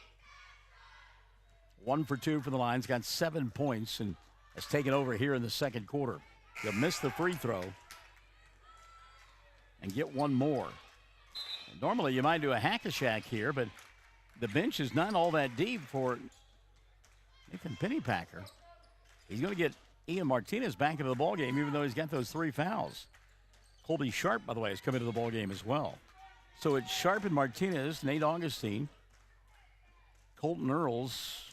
1 for 2 for the line. He's got 7 points and has taken over here in the second quarter. He'll miss the free throw and get one more. And normally you might do a hack-a-shack here, but the bench is not all that deep for Nathan Pennypacker. He's going to get Ian Martinez back into the ballgame, even though he's got those 3 fouls. Colby Sharp, by the way, has come into the ballgame as well. So it's Sharp and Martinez, Nate Augustine, Colton Earls,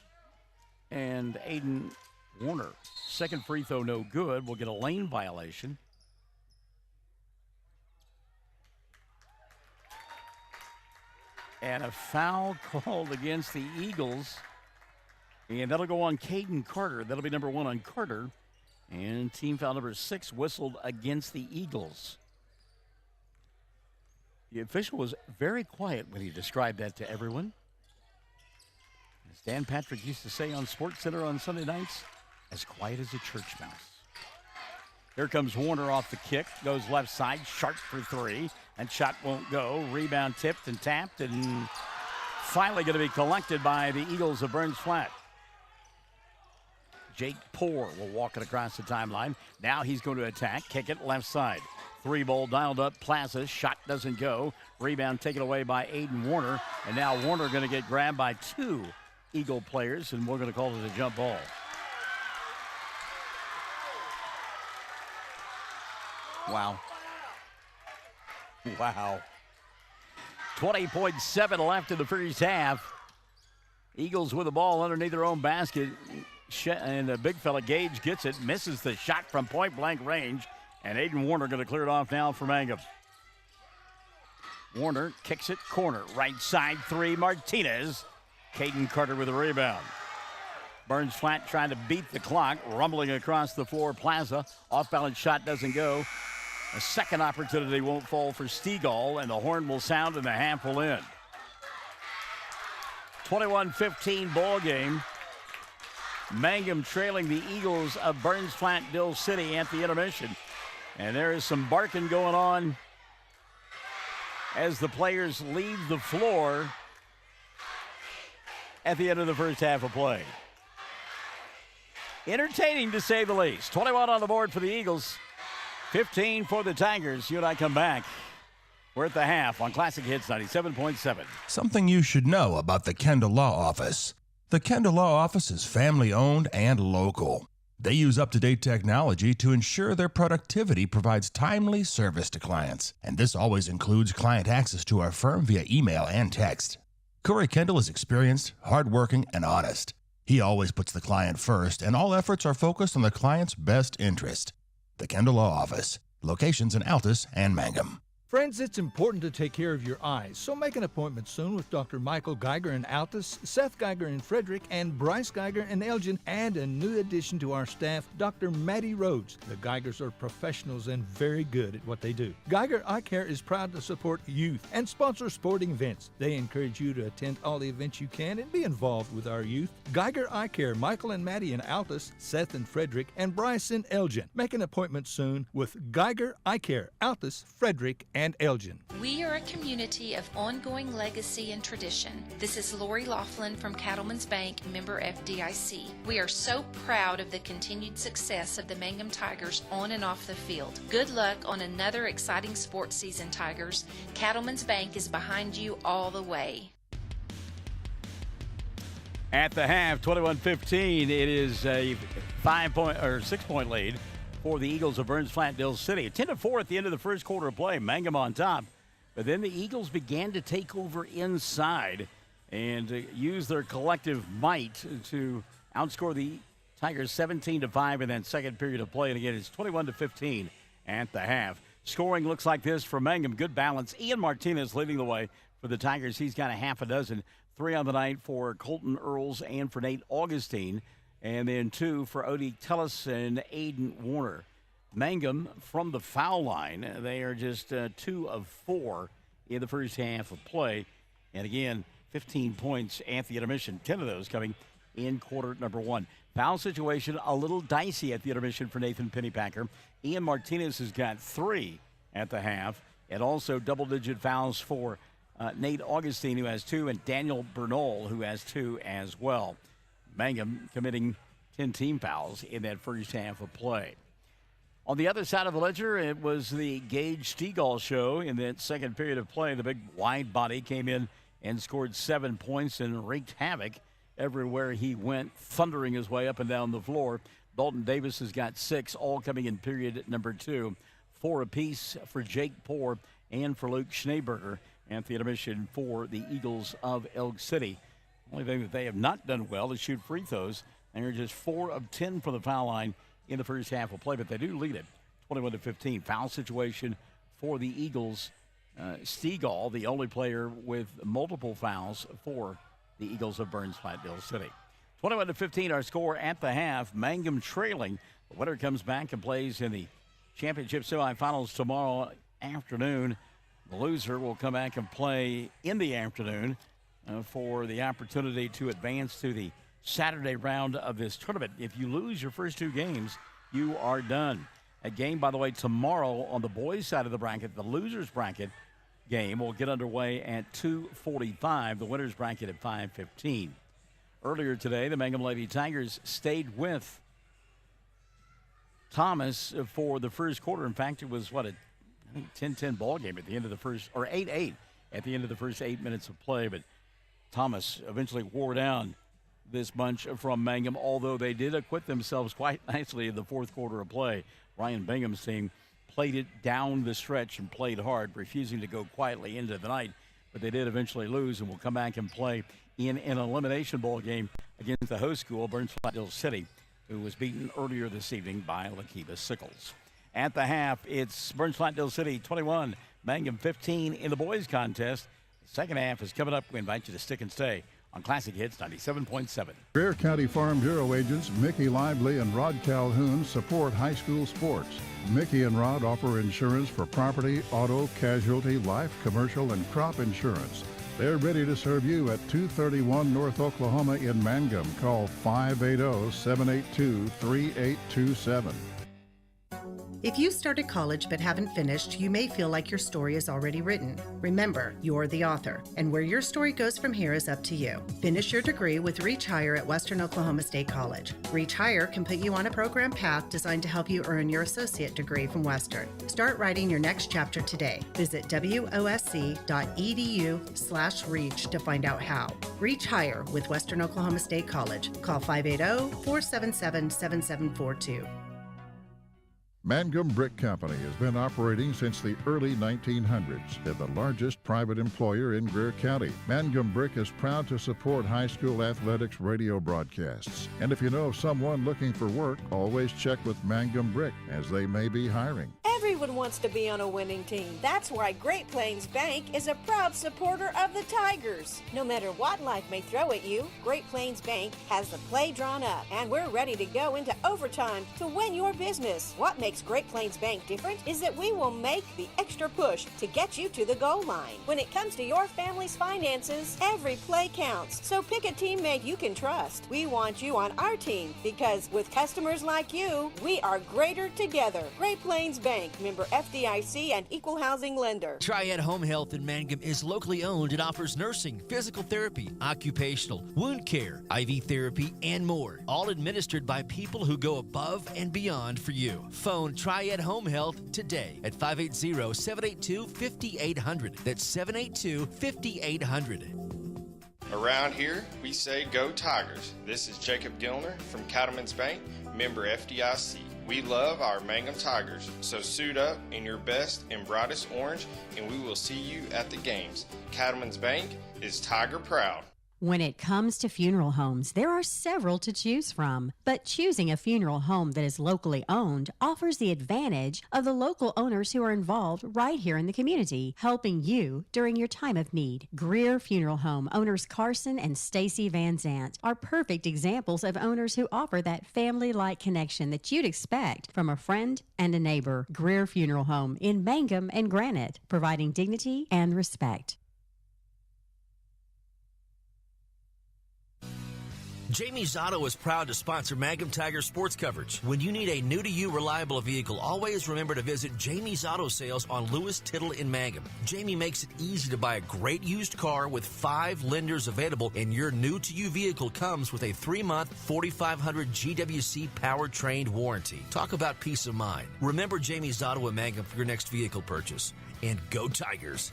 and Aiden Warner. Second free throw, no good. We'll get a lane violation. And a foul called against the Eagles. And that'll go on Caden Carter. That'll be number 1 on Carter. And team foul number 6 whistled against the Eagles. The official was very quiet when he described that to everyone. As Dan Patrick used to say on SportsCenter on Sunday nights, as quiet as a church mouse. Here comes Warner off the kick, goes left side, Sharp for 3. And shot won't go. Rebound tipped and tapped, and finally going to be collected by the Eagles of Burns Flat. Jake Poore will walk it across the timeline. Now he's going to attack, kick it left side. 3-ball dialed up. Plaza, shot doesn't go. Rebound taken away by Aiden Warner. And now Warner going to get grabbed by 2 Eagle players, and we're going to call it a jump ball. Wow. Wow. 20.7 left in the first half. Eagles with the ball underneath their own basket. And the big fella, Gage, gets it, misses the shot from point-blank range. And Aiden Warner going to clear it off now for Mangum. Warner kicks it, corner, right side 3, Martinez. Caden Carter with a rebound. Burns Flat trying to beat the clock, rumbling across the floor. Plaza, off-balance shot doesn't go. A second opportunity won't fall for Stegall, and the horn will sound and the half will end. 21-15 ball game. Mangum trailing the Eagles of Burns Flat-Dill City at the intermission. And there is some barking going on as the players leave the floor at the end of the first half of play. Entertaining to say the least. 21 on the board for the Eagles, 15 for the Tigers. You and I come back. We're at the half on Classic Hits 97.7. Something you should know about the Kendall Law Office. The Kendall Law Office is family-owned and local. They use up-to-date technology to ensure their productivity provides timely service to clients, and this always includes client access to our firm via email and text. Corey Kendall is experienced, hardworking, and honest. He always puts the client first, and all efforts are focused on the client's best interest. The Kendall Law Office, locations in Altus and Mangum. Friends, it's important to take care of your eyes, so make an appointment soon with Dr. Michael Geiger in Altus, Seth Geiger in Frederick, and Bryce Geiger in Elgin, and a new addition to our staff, Dr. Maddie Rhodes. The Geigers are professionals and very good at what they do. Geiger Eye Care is proud to support youth and sponsor sporting events. They encourage you to attend all the events you can and be involved with our youth. Geiger Eye Care, Michael and Maddie in Altus, Seth in Frederick, and Bryce in Elgin. Make an appointment soon with Geiger Eye Care, Altus, Frederick, and Elgin. We are a community of ongoing legacy and tradition. This is Lori Laughlin from Cattlemen's Bank, member FDIC. We are so proud of the continued success of the Mangum Tigers on and off the field. Good luck on another exciting sports season, Tigers. Cattlemen's Bank is behind you all the way. At the half, 21-15, it is a 6-point lead for the Eagles of Burns Flat-Dill City. 10-4 at the end of the first quarter of play. Mangum on top. But then the Eagles began to take over inside and use their collective might to outscore the Tigers 17-5 in that second period of play. And again, it's 21-15 at the half. Scoring looks like this for Mangum. Good balance. Ian Martinez leading the way for the Tigers. He's got a half a dozen. 3 on the night for Colton Earls and for Nate Augustine. And then 2 for Odie Tellis and Aiden Warner. Mangum from the foul line. They are just 2 of 4 in the first half of play. And again, 15 points at the intermission. 10 of those coming in quarter number 1. Foul situation a little dicey at the intermission for Nathan Pennypacker. Ian Martinez has got 3 at the half. And also double-digit fouls for Nate Augustine, who has 2, and Daniel Bernal, who has 2 as well. Mangum committing 10 team fouls in that first half of play. On the other side of the ledger, it was the Gage Stegall show in that second period of play. The big wide body came in and scored 7 points and wreaked havoc everywhere he went, thundering his way up and down the floor. Dalton Davis has got 6, all coming in period number 2. 4 apiece for Jake Poore and for Luke Schneeberger at the intermission for the Eagles of Elk City. Only thing that they have not done well is shoot free throws. They're just 4 of 10 from the foul line in the first half of play, but they do lead it 21-15. Foul situation for the Eagles. Stegall, the only player with multiple fouls for the Eagles of Burns Flat-Dill City. 21-15 our score at the half. Mangum trailing. The winner comes back and plays in the championship semifinals tomorrow afternoon. The loser will come back and play in the afternoon for the opportunity to advance to the Saturday round of this tournament. If you lose your first 2 games, you are done. A game, by the way, tomorrow on the boys' side of the bracket, the losers bracket game will get underway at 2:45. The winners bracket at 5:15. Earlier today, the Mangum Lady Tigers stayed with Thomas for the first quarter. In fact, it was, a I think 10-10 ball game at the end of the first, or 8-8 at the end of the first 8 minutes of play. But Thomas eventually wore down this bunch from Mangum, although they did acquit themselves quite nicely in the fourth quarter of play. Ryan Bingham's team played it down the stretch and played hard, refusing to go quietly into the night. But they did eventually lose and will come back and play in an elimination ball game against the host school, Burns Flat-Dill City, who was beaten earlier this evening by Lakiba Sickles. At the half, it's Burns Flat-Dill City 21, Mangum 15 in the boys contest. The second half is coming up. We invite you to stick and stay on Classic Hits 97.7. Greer County Farm Bureau agents Mickey Lively and Rod Calhoun support high school sports. Mickey and Rod offer insurance for property, auto, casualty, life, commercial, and crop insurance. They're ready to serve you at 231 North Oklahoma in Mangum. Call 580-782-3827. If you started college but haven't finished, you may feel like your story is already written. Remember, you're the author, and where your story goes from here is up to you. Finish your degree with Reach Higher at Western Oklahoma State College. Reach Higher can put you on a program path designed to help you earn your associate degree from Western. Start writing your next chapter today. Visit wosc.edu/reach to find out how. Reach Higher with Western Oklahoma State College. Call 580-477-7742. Mangum Brick Company has been operating since the early 1900s. They're the largest private employer in Greer County. Mangum Brick is proud to support high school athletics radio broadcasts. And if you know of someone looking for work, always check with Mangum Brick, as they may be hiring. Everyone wants to be on a winning team. That's why Great Plains Bank is a proud supporter of the Tigers. No matter what life may throw at you, Great Plains Bank has the play drawn up, and we're ready to go into overtime to win your business. What makes Great Plains Bank different is that we will make the extra push to get you to the goal line. When it comes to your family's finances, every play counts. So pick a teammate you can trust. We want you on our team because with customers like you, we are greater together. Great Plains Bank, member FDIC and equal housing lender. Triad Home Health in Mangum is locally owned and offers nursing, physical therapy, occupational, wound care, IV therapy, and more. All administered by people who go above and beyond for you. Phone Triad Home Health today at 580-782-5800. That's 782-5800. Around here, we say go Tigers. This is Jacob Gilner from Cattlemen's Bank, member FDIC. We love our Mangum Tigers, so suit up in your best and brightest orange, and we will see you at the games. Cattlemen's Bank is Tiger proud. When it comes to funeral homes, there are several to choose from, but choosing a funeral home that is locally owned offers the advantage of the local owners who are involved right here in the community, helping you during your time of need. Greer Funeral Home owners Carson and Stacy Van Zant are perfect examples of owners who offer that family-like connection that you'd expect from a friend and a neighbor. Greer Funeral Home in Mangum and Granite, providing dignity and respect. Jamie's Auto is proud to sponsor Mangum Tiger sports coverage. When you need a new-to-you reliable vehicle, always remember to visit Jamie's Auto Sales on Lewis Tittle in Mangum. Jamie makes it easy to buy a great used car with 5 lenders available, and your new-to-you vehicle comes with a 3-month 4,500 GWC powertrain warranty. Talk about peace of mind. Remember Jamie's Auto in Mangum for your next vehicle purchase. And go Tigers!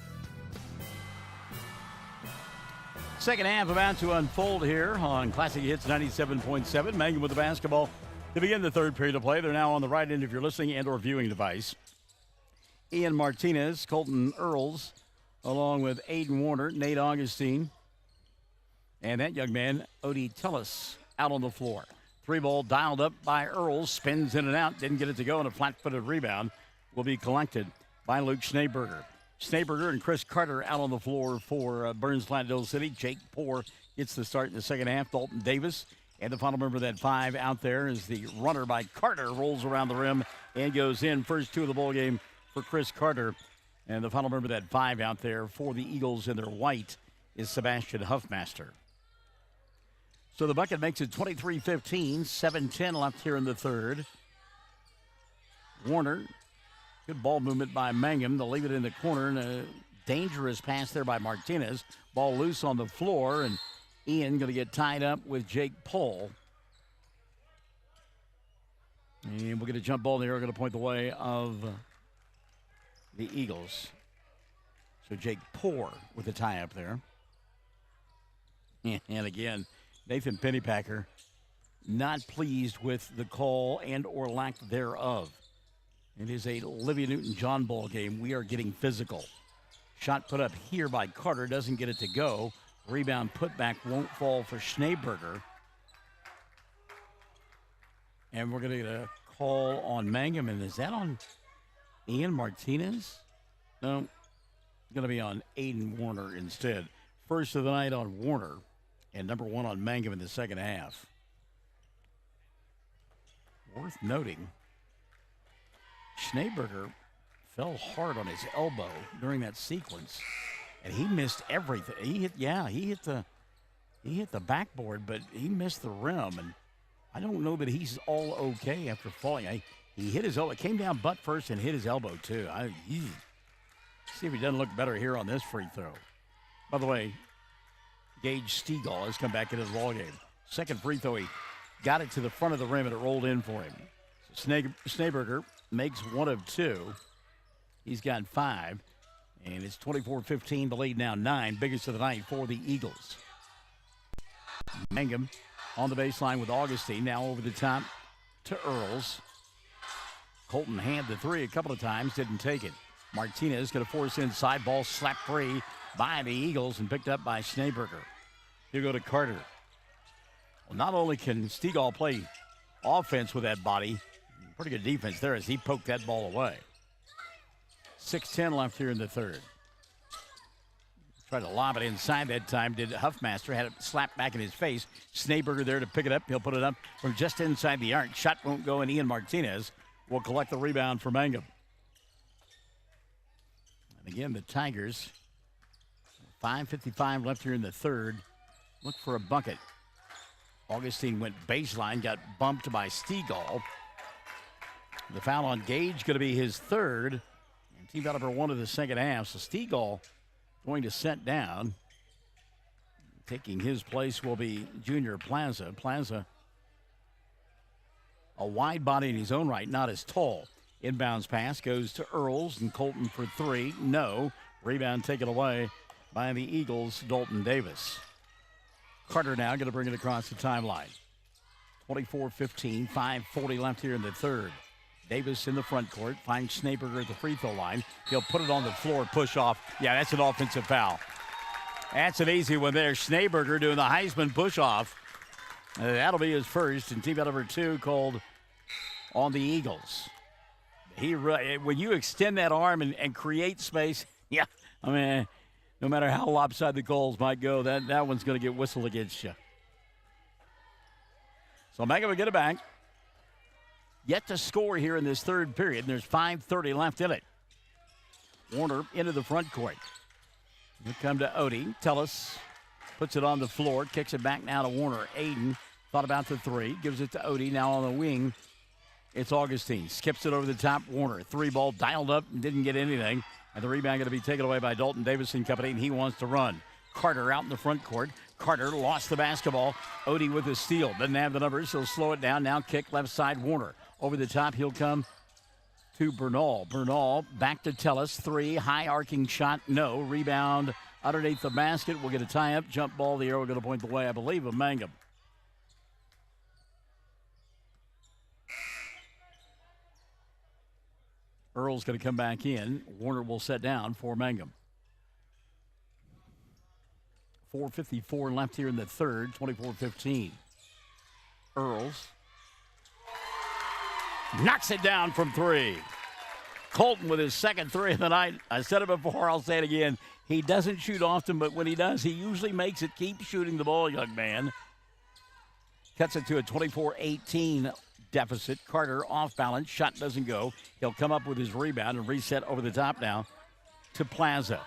Second half about to unfold here on Classic Hits 97.7. Mangum with the basketball to begin the third period of play. They're now on the right end of your listening and or viewing device. Ian Martinez, Colton Earls, along with Aiden Warner, Nate Augustine, and that young man, Odie Tillis, out on the floor. 3-ball dialed up by Earls, spins in and out, didn't get it to go, and a flat-footed rebound will be collected by Luke Schneeberger. Schneeberger and Chris Carter out on the floor for Burns Flat-Dill City. Jake Poore gets the start in the second half. Dalton Davis and the final member of that 5 out there is the runner by Carter, rolls around the rim and goes in. First 2 of the ball game for Chris Carter. And the final member of that 5 out there for the Eagles in their white is Sebastian Huffmaster. So the bucket makes it 23-15, 7-10 left here in the third. Warner. Good ball movement by Mangum. They'll leave it in the corner. And a dangerous pass there by Martinez. Ball loose on the floor. And Ian going to get tied up with Jake Pohl. And we'll get a jump ball there. Going to point the way of the Eagles. So Jake Poor with the tie up there. And again, Nathan Pennypacker not pleased with the call and or lack thereof. It is a Olivia Newton-John ball game. We are getting physical. Shot put up here by Carter, doesn't get it to go. Rebound putback won't fall for Schneeberger. And we're going to get a call on Mangum. And is that on Ian Martinez? No, it's going to be on Aiden Warner instead. First of the night on Warner. And number 1 on Mangum in the second half. Worth noting, Schneeberger fell hard on his elbow during that sequence, and he missed everything. He hit the backboard, but he missed the rim, and I don't know that he's all okay after falling. He hit his elbow, came down butt first and hit his elbow too. See if he doesn't look better here on this free throw. By the way, Gage Stegall has come back into the ballgame. Second free throw, he got it to the front of the rim and it rolled in for him. So Schneeberger makes 1 of 2. He's got 5. And it's 24-15. The lead now 9. Biggest of the night for the Eagles. Mangum on the baseline with Augustine. Now over the top to Earls. Colton had the 3 a couple of times. Didn't take it. Martinez going to force inside. Ball slapped free by the Eagles and picked up by Schneeberger. He'll go to Carter. Well, not only can Stegall play offense with that body, pretty good defense there as he poked that ball away. 6:10 left here in the third. Tried to lob it inside that time. Did Huffmaster. Had it slapped back in his face. Schneeberger there to pick it up. He'll put it up from just inside the arc. Shot won't go, and Ian Martinez will collect the rebound for Mangum. And again, the Tigers, 5:55 left here in the third. Look for a bucket. Augustine went baseline, got bumped by Stegall. The foul on Gage going to be his third. And team foul number 1 of the second half. So Stegall going to set down. Taking his place will be Junior Plaza. Plaza, a wide body in his own right, not as tall. Inbounds pass goes to Earls and Colton for 3. No. Rebound taken away by the Eagles, Dalton Davis. Carter now going to bring it across the timeline. 24-15, 5:40 left here in the third. Davis in the front court, finds Schneeberger at the free throw line. He'll put it on the floor, push off. Yeah, that's an offensive foul. That's an easy one there. Schneeberger doing the Heisman push off. That'll be his first, and team foul number 2 called on the Eagles. When you extend that arm and create space, yeah, I mean, no matter how lopsided the goals might go, that one's going to get whistled against you. So Mangum will get it back. Yet to score here in this third period, and there's 5:30 left in it. Warner into the front court. He'll come to Odie. Tellis puts it on the floor, kicks it back now to Warner. Aiden thought about the 3, gives it to Odie. Now on the wing, it's Augustine. Skips it over the top. Warner, 3 ball dialed up and didn't get anything. And the rebound going to be taken away by Dalton Davis and company, and he wants to run. Carter out in the front court. Carter lost the basketball. Odie with the steal. Doesn't have the numbers. He'll slow it down. Now kick left side. Warner over the top. He'll come to Bernal. Bernal back to Tellis. 3. High arcing shot. No. Rebound underneath the basket. We'll get a tie up. Jump ball. The arrow going to point the way, I believe, of Mangum. Earl's going to come back in. Warner will set down for Mangum. 4:54 left here in the third, 24-15. Earls knocks it down from 3. Colton with his second 3 of the night. I said it before, I'll say it again. He doesn't shoot often, but when he does, he usually makes it. Keep shooting the ball, young man. Cuts it to a 24-18 deficit. Carter off balance. Shot doesn't go. He'll come up with his rebound and reset over the top now to Plaza.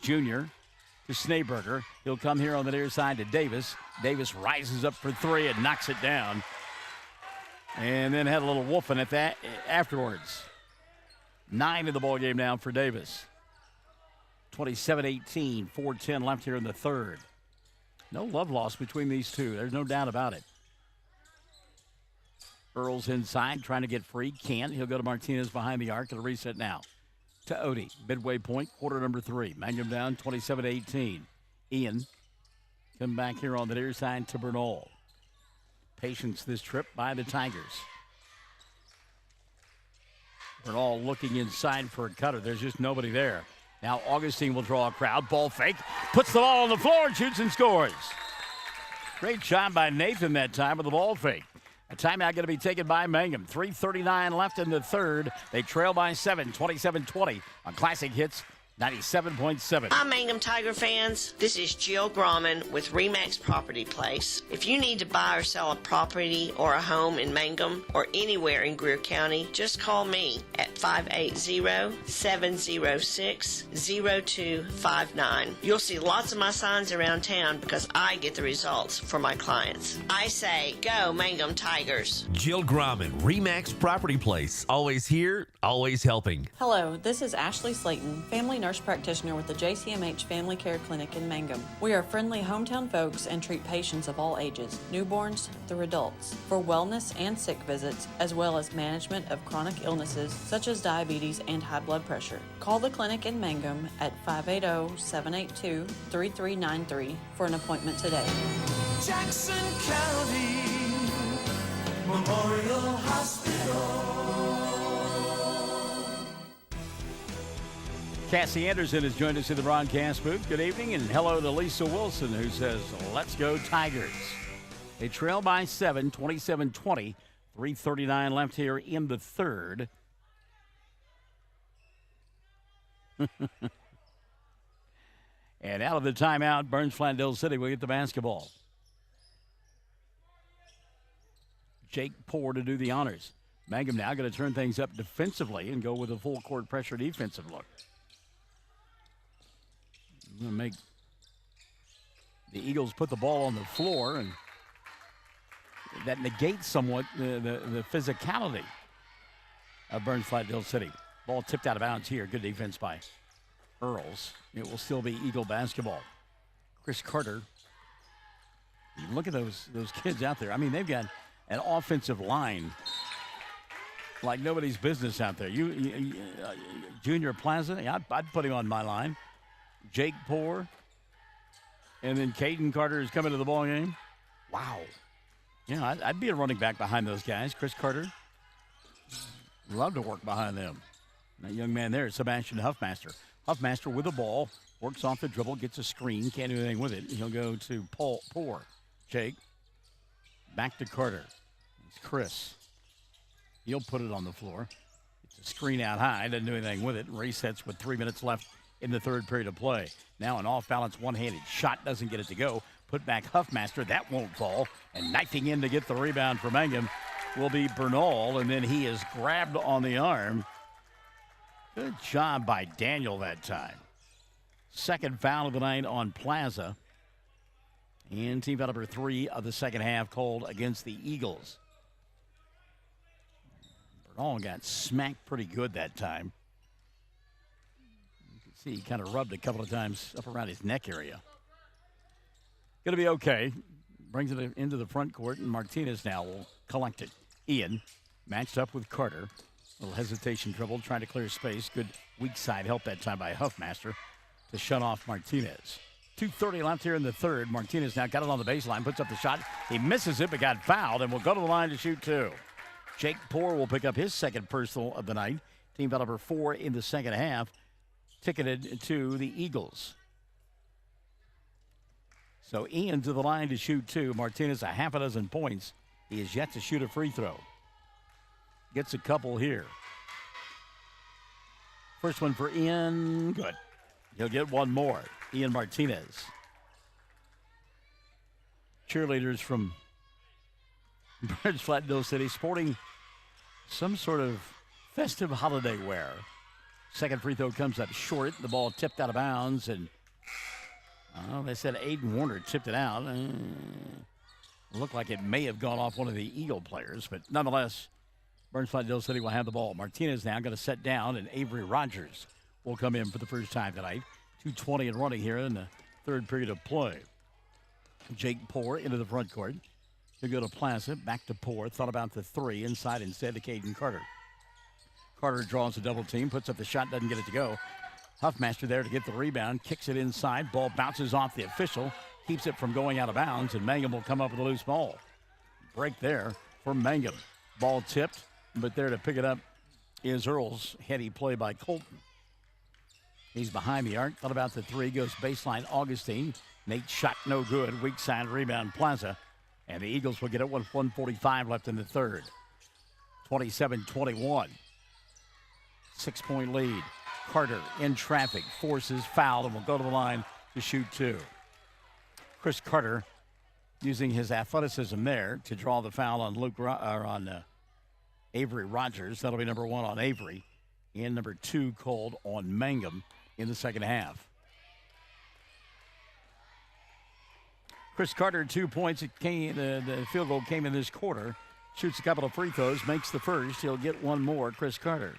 Junior to Schneeberger. He'll come here on the near side to Davis. Davis rises up for 3 and knocks it down. And then had a little woofing at that afterwards. 9 in the ball game now for Davis. 27-18, 4:10 left here in the third. No love lost between these two. There's no doubt about it. Earl's inside, trying to get free. Can't. He'll go to Martinez behind the arc. It'll reset now. to Odie. Midway point, quarter number 3. Mangum down 27-18. Ian come back here on the near side to Bernal. Patience this trip by the Tigers. Bernal looking inside for a cutter. There's just nobody there. Now Augustine will draw a crowd. Ball fake. Puts the ball on the floor and shoots and scores. Great job by Nathan that time with the ball fake. A timeout going to be taken by Mangum. 3:39 left in the third. They trail by 7, 27-20 on Classic Hits 97.7. Hi, Mangum Tiger fans. This is Jill Grauman with RE/MAX Property Place. If you need to buy or sell a property or a home in Mangum or anywhere in Greer County, just call me at 580-706-0259. You'll see lots of my signs around town because I get the results for my clients. I say, go Mangum Tigers. Jill Grauman, RE/MAX Property Place. Always here, always helping. Hello, this is Ashley Slayton, family nurse practitioner with the JCMH Family Care Clinic in Mangum. We are friendly hometown folks and treat patients of all ages, newborns through adults, for wellness and sick visits, as well as management of chronic illnesses such as diabetes and high blood pressure. Call the clinic in Mangum at 580-782-3393 for an appointment today. Jackson County Memorial Hospital. Cassie Anderson has joined us in the broadcast booth. Good evening, and hello to Lisa Wilson, who says, let's go Tigers. They trail by 7, 27-20. 3:39 left here in the third. And out of the timeout, Flat-Dill City will get the basketball. Jake Poor to do the honors. Mangum now going to turn things up defensively and go with a full court pressure defensive look. Going to make the Eagles put the ball on the floor, and that negates somewhat the physicality of Flat-Dill City. Ball tipped out of bounds here. Good defense by Earls. It will still be Eagle basketball. Chris Carter. Look at those kids out there. I mean, they've got an offensive line like nobody's business out there. Junior Plaza, I'd put him on my line. Jake Poor, and then Caden Carter is coming to the ball game. Wow. Yeah, I'd be a running back behind those guys. Chris Carter, love to work behind them. That young man there is Sebastian Huffmaster. Huffmaster with the ball, works off the dribble, gets a screen, can't do anything with it. He'll go to Poor. Jake, back to Carter. It's Chris. He'll put it on the floor. It's a screen out high, doesn't do anything with it. Resets with 3 minutes left in the third period of play. Now an off-balance one-handed shot, doesn't get it to go. Put back Huffmaster, that won't fall. And knifing in to get the rebound for Mangum will be Bernal, and then he is grabbed on the arm. Good job by Daniel that time. Second foul of the night on Plaza. And team foul number 3 of the second half called against the Eagles. Bernal got smacked pretty good that time. See, he kind of rubbed a couple of times up around his neck area. Going to be okay. Brings it into the front court, and Martinez now will collect it. Ian matched up with Carter. A little hesitation dribble, trying to clear space. Good weak side help that time by Huffmaster to shut off Martinez. 2:30 left here in the third. Martinez now got it on the baseline, puts up the shot. He misses it, but got fouled, and will go to the line to shoot 2. Jake Poor will pick up his second personal of the night. Team foul number 4 in the second half. Ticketed to the Eagles. So Ian to the line to shoot 2. Martinez a half a dozen points. He is yet to shoot a free throw. Gets a couple here. First one for Ian. Good. He'll get one more. Ian Martinez. Cheerleaders from Flat-Dill City sporting some sort of festive holiday wear. Second free throw comes up short. The ball tipped out of bounds, and they said Aiden Warner tipped it out. Looked like it may have gone off one of the Eagle players, but nonetheless, Flat-Dill City will have the ball. Martinez now going to set down, and Avery Rogers will come in for the first time tonight. 2:20 and running here in the third period of play. Jake Poor into the front court. He'll go to Plaza, back to Poor. Thought about the 3 inside instead to Caden Carter. Carter draws a double team, puts up the shot, doesn't get it to go. Huffmaster there to get the rebound, kicks it inside. Ball bounces off the official, keeps it from going out of bounds, and Mangum will come up with a loose ball. Break there for Mangum. Ball tipped, but there to pick it up is Earl's heady play by Colton. He's behind the arc, thought about the three, goes baseline Augustine. Nate's shot no good, weak side rebound Plaza. And the Eagles will get it with 1:45 left in the third. 27-21. 6-point lead. Carter in traffic, forces foul, and will go to the line to shoot two. Chris Carter using his athleticism there to draw the foul on Avery Rogers. That'll be number one on Avery. And number two called on Mangum in the second half. Chris Carter, 2 points. The field goal came in this quarter. Shoots a couple of free throws, makes the first. He'll get one more, Chris Carter.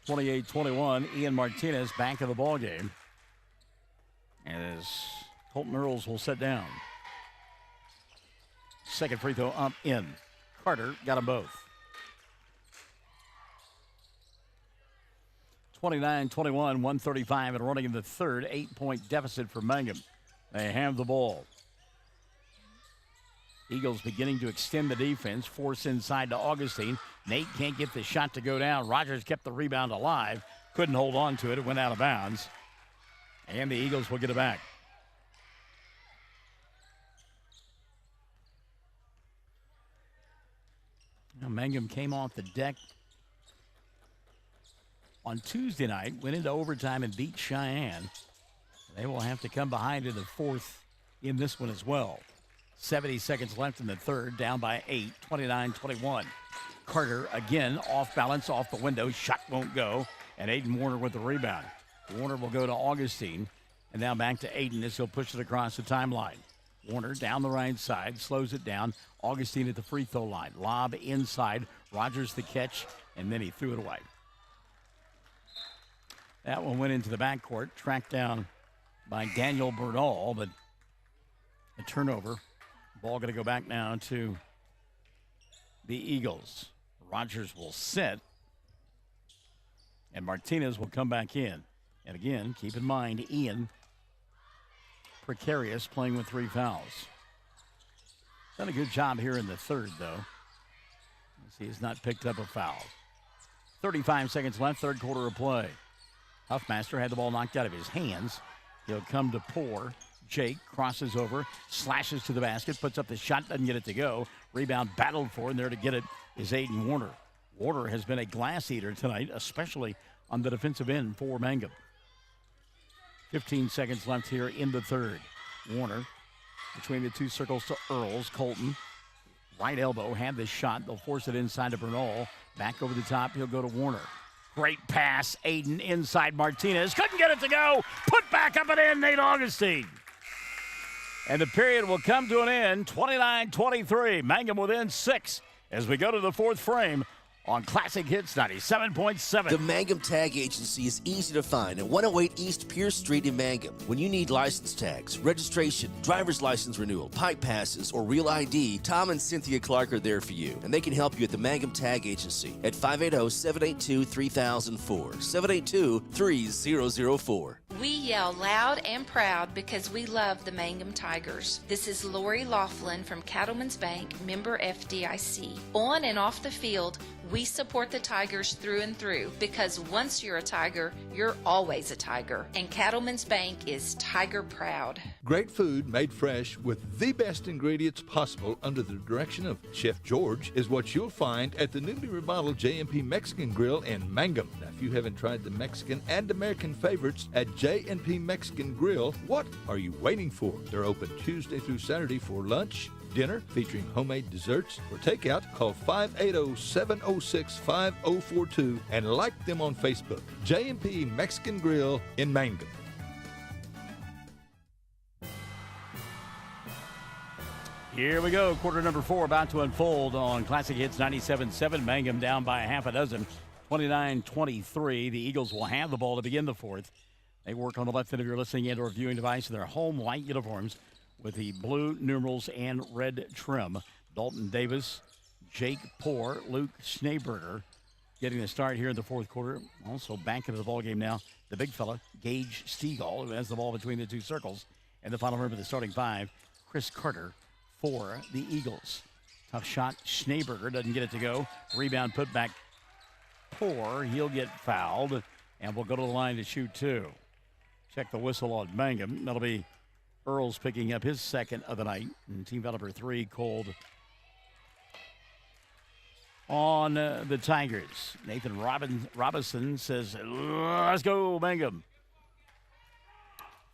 28-21, Ian Martinez back in the ball game. As Colton Earls will sit down. Second free throw up in. Carter got them both. 29-21, 1:35 and running in the third. 8-point deficit for Mangum. They have the ball. Eagles beginning to extend the defense. Force inside to Augustine. Nate can't get the shot to go down. Rogers kept the rebound alive. Couldn't hold on to it. It went out of bounds. And the Eagles will get it back. Now Mangum came off the deck on Tuesday night, went into overtime and beat Cheyenne. They will have to come behind in the fourth in this one as well. 70 seconds left in the third, down by 8, 29-21. Carter again off balance, off the window, shot won't go, and Aiden Warner with the rebound. Warner will go to Augustine, and now back to Aiden as he'll push it across the timeline. Warner down the right side, slows it down. Augustine at the free throw line. Lob inside, Rogers the catch, and then he threw it away. That one went into the backcourt, tracked down by Daniel Bernal, but a turnover. Ball going to go back now to the Eagles. Rogers will sit, and Martinez will come back in. And again, keep in mind, Ian, precarious, playing with 3 fouls. Done a good job here in the third, though. He has not picked up a foul. 35 seconds left, third quarter of play. Huffmaster had the ball knocked out of his hands. He'll come to Poor. Jake crosses over, slashes to the basket, puts up the shot, doesn't get it to go. Rebound battled for, and there to get it is Aiden Warner. Warner has been a glass eater tonight, especially on the defensive end for Mangum. 15 seconds left here in the third. Warner between the two circles to Earls. Colton, right elbow, had the shot. They'll force it inside to Bernal. Back over the top, he'll go to Warner. Great pass, Aiden inside Martinez. Couldn't get it to go. Put back up and in, Nate Augustine. And the period will come to an end, 29-23. Mangum within 6 as we go to the fourth frame on Classic Hits 97.7. The Mangum Tag Agency is easy to find at 108 East Pierce Street in Mangum. When you need license tags, registration, driver's license renewal, pipe passes, or real ID, Tom and Cynthia Clark are there for you, and they can help you at the Mangum Tag Agency at 580-782-3004, 782-3004. We yell loud and proud because we love the Mangum Tigers. This is Lori Laughlin from Cattlemen's Bank, member FDIC. On and off the field, we support the Tigers through and through because once you're a Tiger, you're always a Tiger. And Cattlemen's Bank is Tiger proud. Great food made fresh with the best ingredients possible under the direction of Chef George is what you'll find at the newly remodeled J&P Mexican Grill in Mangum. Now, if you haven't tried the Mexican and American favorites at J&P Mexican Grill, what are you waiting for? They're open Tuesday through Saturday for lunch, dinner featuring homemade desserts. For takeout, call 580-706-5042 and like them on Facebook. J&P Mexican Grill in Mangum. Here we go. Quarter number 4 about to unfold on Classic Hits 97.7. Mangum down by a half a dozen. 29-23. The Eagles will have the ball to begin the fourth. They work on the left end of your listening and or viewing device in their home white uniforms with the blue numerals and red trim. Dalton Davis, Jake Poor, Luke Schneeberger getting the start here in the fourth quarter. Also back into the ball game now, the big fella, Gage Stegall, who has the ball between the two circles. And the final member of the starting five, Chris Carter for the Eagles. Tough shot. Schneeberger doesn't get it to go. Rebound put back. Poor. He'll get fouled. And we'll go to the line to shoot two. Check the whistle on Mangum. That'll be Earls picking up his second of the night. And team foul number 3 called on the Tigers. Nathan Robinson says, let's go, Mangum.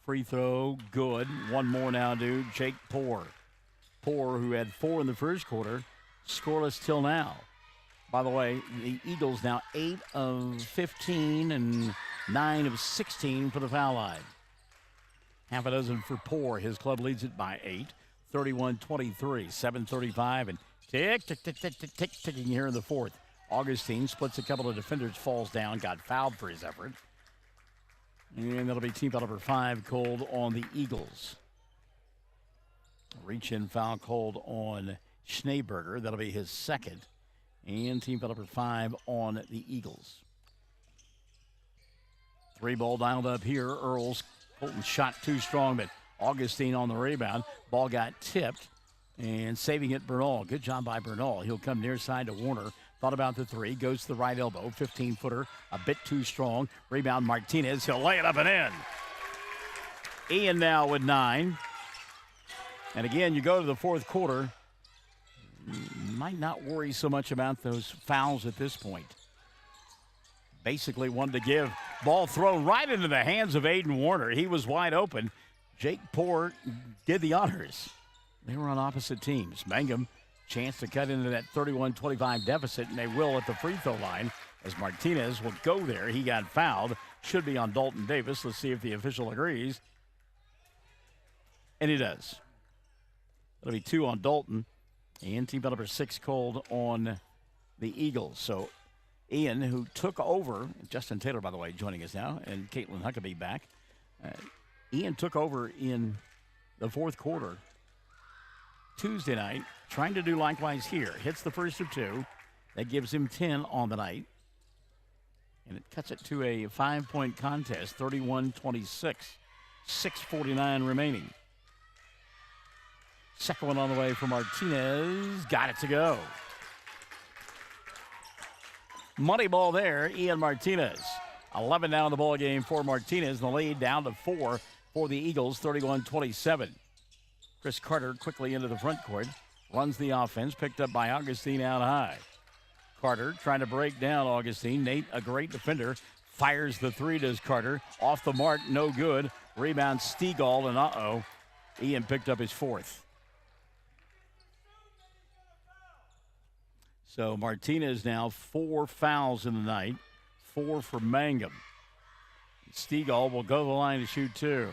Free throw, good. One more now, dude. Jake Poor. Poor, who had 4 in the first quarter, scoreless till now. By the way, the Eagles now 8 of 15 and 9 of 16 for the foul line. Half a dozen for Poor. His club leads it by 8. 31-23, 7:35, and ticking here in the fourth. Augustine splits a couple of defenders, falls down, got fouled for his effort. And that'll be team foul number 5 called on the Eagles. Reach-in foul called on Schneeberger. That'll be his second. And team foul number 5 on the Eagles. 3 ball dialed up here. Earls. Colton shot too strong, but Augustine on the rebound. Ball got tipped. And saving it, Bernal. Good job by Bernal. He'll come near side to Warner. Thought about the 3. Goes to the right elbow. 15-footer. A bit too strong. Rebound Martinez. He'll lay it up and in. Ian now with 9. And again, you go to the fourth quarter. Might not worry so much about those fouls at this point. Basically wanted to give. Ball thrown right into the hands of Aiden Warner. He was wide open. Jake Poor did the honors. They were on opposite teams. Mangum, chance to cut into that 31-25 deficit, and they will at the free throw line as Martinez will go there. He got fouled. Should be on Dalton Davis. Let's see if the official agrees. And he does. That'll be 2 on Dalton. And team foul number 6 called on the Eagles. So Ian, who took over, Justin Taylor, by the way, joining us now, and Caitlin Huckabee back. Ian took over in the fourth quarter Tuesday night, trying to do likewise here. Hits the first of 2. That gives him 10 on the night. And it cuts it to a 5-point contest, 31-26. 6:49 remaining. Second one on the way for Martinez. Got it to go. Money ball there, Ian Martinez. 11 now in the ball game for Martinez. The lead down to 4 for the Eagles, 31-27. Chris Carter quickly into the front court. Runs the offense, picked up by Augustine out high. Carter trying to break down Augustine. Nate, a great defender, fires the 3, does Carter. Off the mark, no good. Rebound Stegall, and Ian picked up his 4th. So Martinez now 4 fouls in the night, 4 for Mangum. Stegall will go to the line to shoot 2.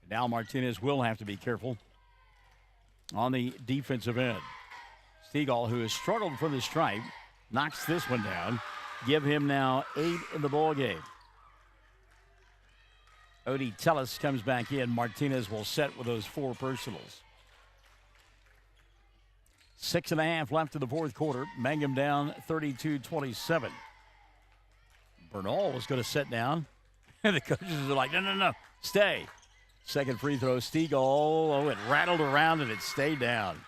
Now Martinez will have to be careful on the defensive end. Stegall, who has struggled from the stripe, knocks this one down. Give him now 8 in the ball game. Odie Tellis comes back in. Martinez will set with those 4 personals. 6.5 left in the fourth quarter. Mangum down 32-27. Bernal was going to sit down. And the coaches are like, no, stay. Second free throw, Stegall. It rattled around and it stayed down.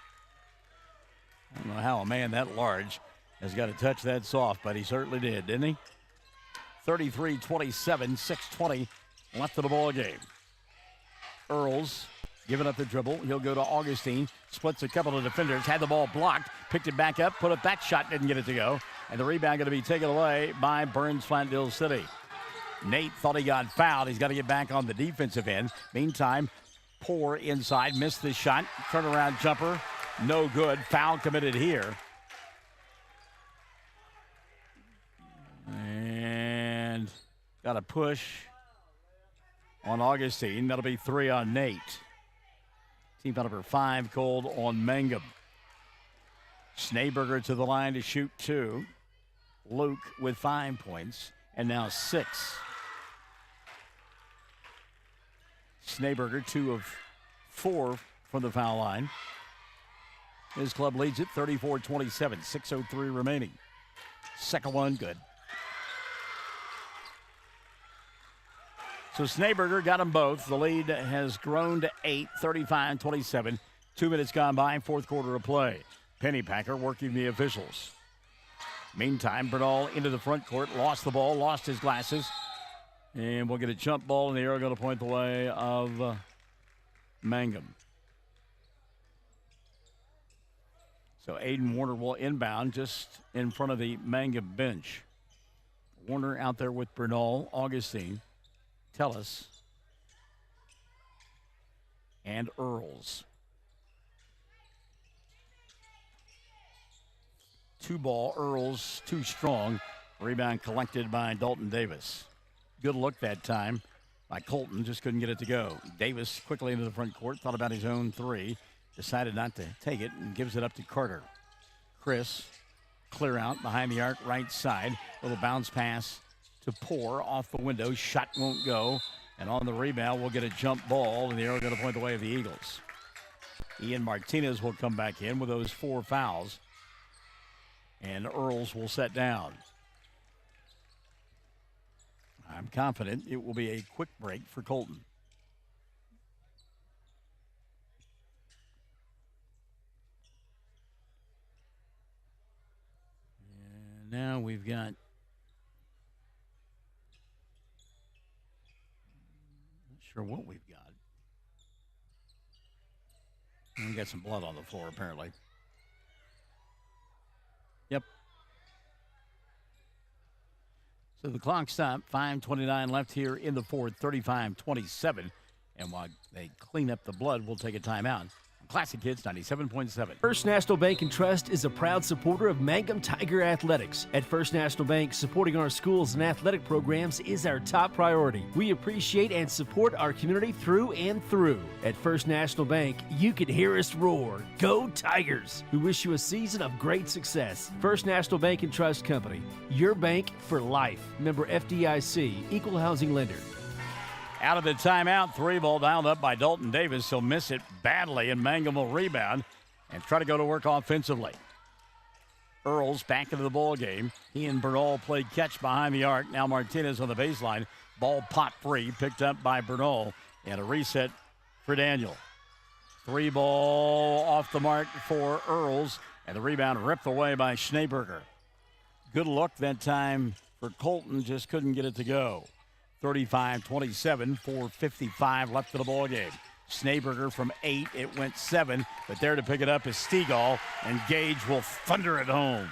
I don't know how a man that large has got to touch that soft, but he certainly did, didn't he? 33-27, 6:20 left in the ball game. Earls giving up the dribble. He'll go to Augustine. Splits a couple of defenders. Had the ball blocked. Picked it back up. Put up that shot. Didn't get it to go. And the rebound going to be taken away by Burns Flat-Dill City. Nate thought he got fouled. He's got to get back on the defensive end. Meantime, Poor inside. Missed the shot. Turnaround jumper. No good. Foul committed here. And got a push on Augustine. That'll be 3 on Nate. Team foul number 5 called on Mangum. Schneeberger to the line to shoot 2. Luke with 5 points, and now 6. Schneeberger 2 of 4 from the foul line. His club leads it 34-27, 6:03 remaining. Second one, good. So Schneeberger got them both. The lead has grown to 8, 35-27. 2 minutes gone by, fourth quarter of play. Pennypacker working the officials. Meantime, Bernal into the front court, lost the ball, lost his glasses. And we'll get a jump ball in the air, going to point the way of Mangum. So Aiden Warner will inbound just in front of the Mangum bench. Warner out there with Bernal, Augustine, Tellis, and Earls. 2-ball, Earls too strong. Rebound collected by Dalton Davis. Good look that time by Colton, just couldn't get it to go. Davis quickly into the front court, thought about his own three, decided not to take it and gives it up to Carter. Chris, clear out behind the arc, right side. Little bounce pass to Poor off the window. Shot won't go. And on the rebound, we'll get a jump ball, and the arrow going to point the way of the Eagles. Ian Martinez will come back in with those 4 fouls. And Earls will set down. I'm confident it will be a quick break for Colton. And now we've got not sure what we've got. We got some blood on the floor apparently. Yep. So the clock stopped. 5:29 left here in the fourth. 35-27. And while they clean up the blood, we'll take a timeout. Classic Hits 97.7. First National Bank and Trust is a proud supporter of Mangum Tiger Athletics. At First National Bank, supporting our schools and athletic programs is our top priority. We appreciate and support our community through and through. At First National Bank, you can hear us roar. Go Tigers! We wish you a season of great success. First National Bank and Trust Company, your bank for life. Member FDIC, Equal Housing Lender. Out of the timeout, 3-ball dialed up by Dalton Davis. He'll miss it badly, and Mangum will rebound and try to go to work offensively. Earls back into the ball game. He and Bernal played catch behind the arc. Now Martinez on the baseline. Ball pot free, picked up by Bernal, and a reset for Daniel. 3-ball off the mark for Earls, and the rebound ripped away by Schneeberger. Good look that time for Colton, just couldn't get it to go. 35-27, 4:55 left in the ball game. Schneeberger from 8, it went 7, but there to pick it up is Stegall, and Gage will thunder it home.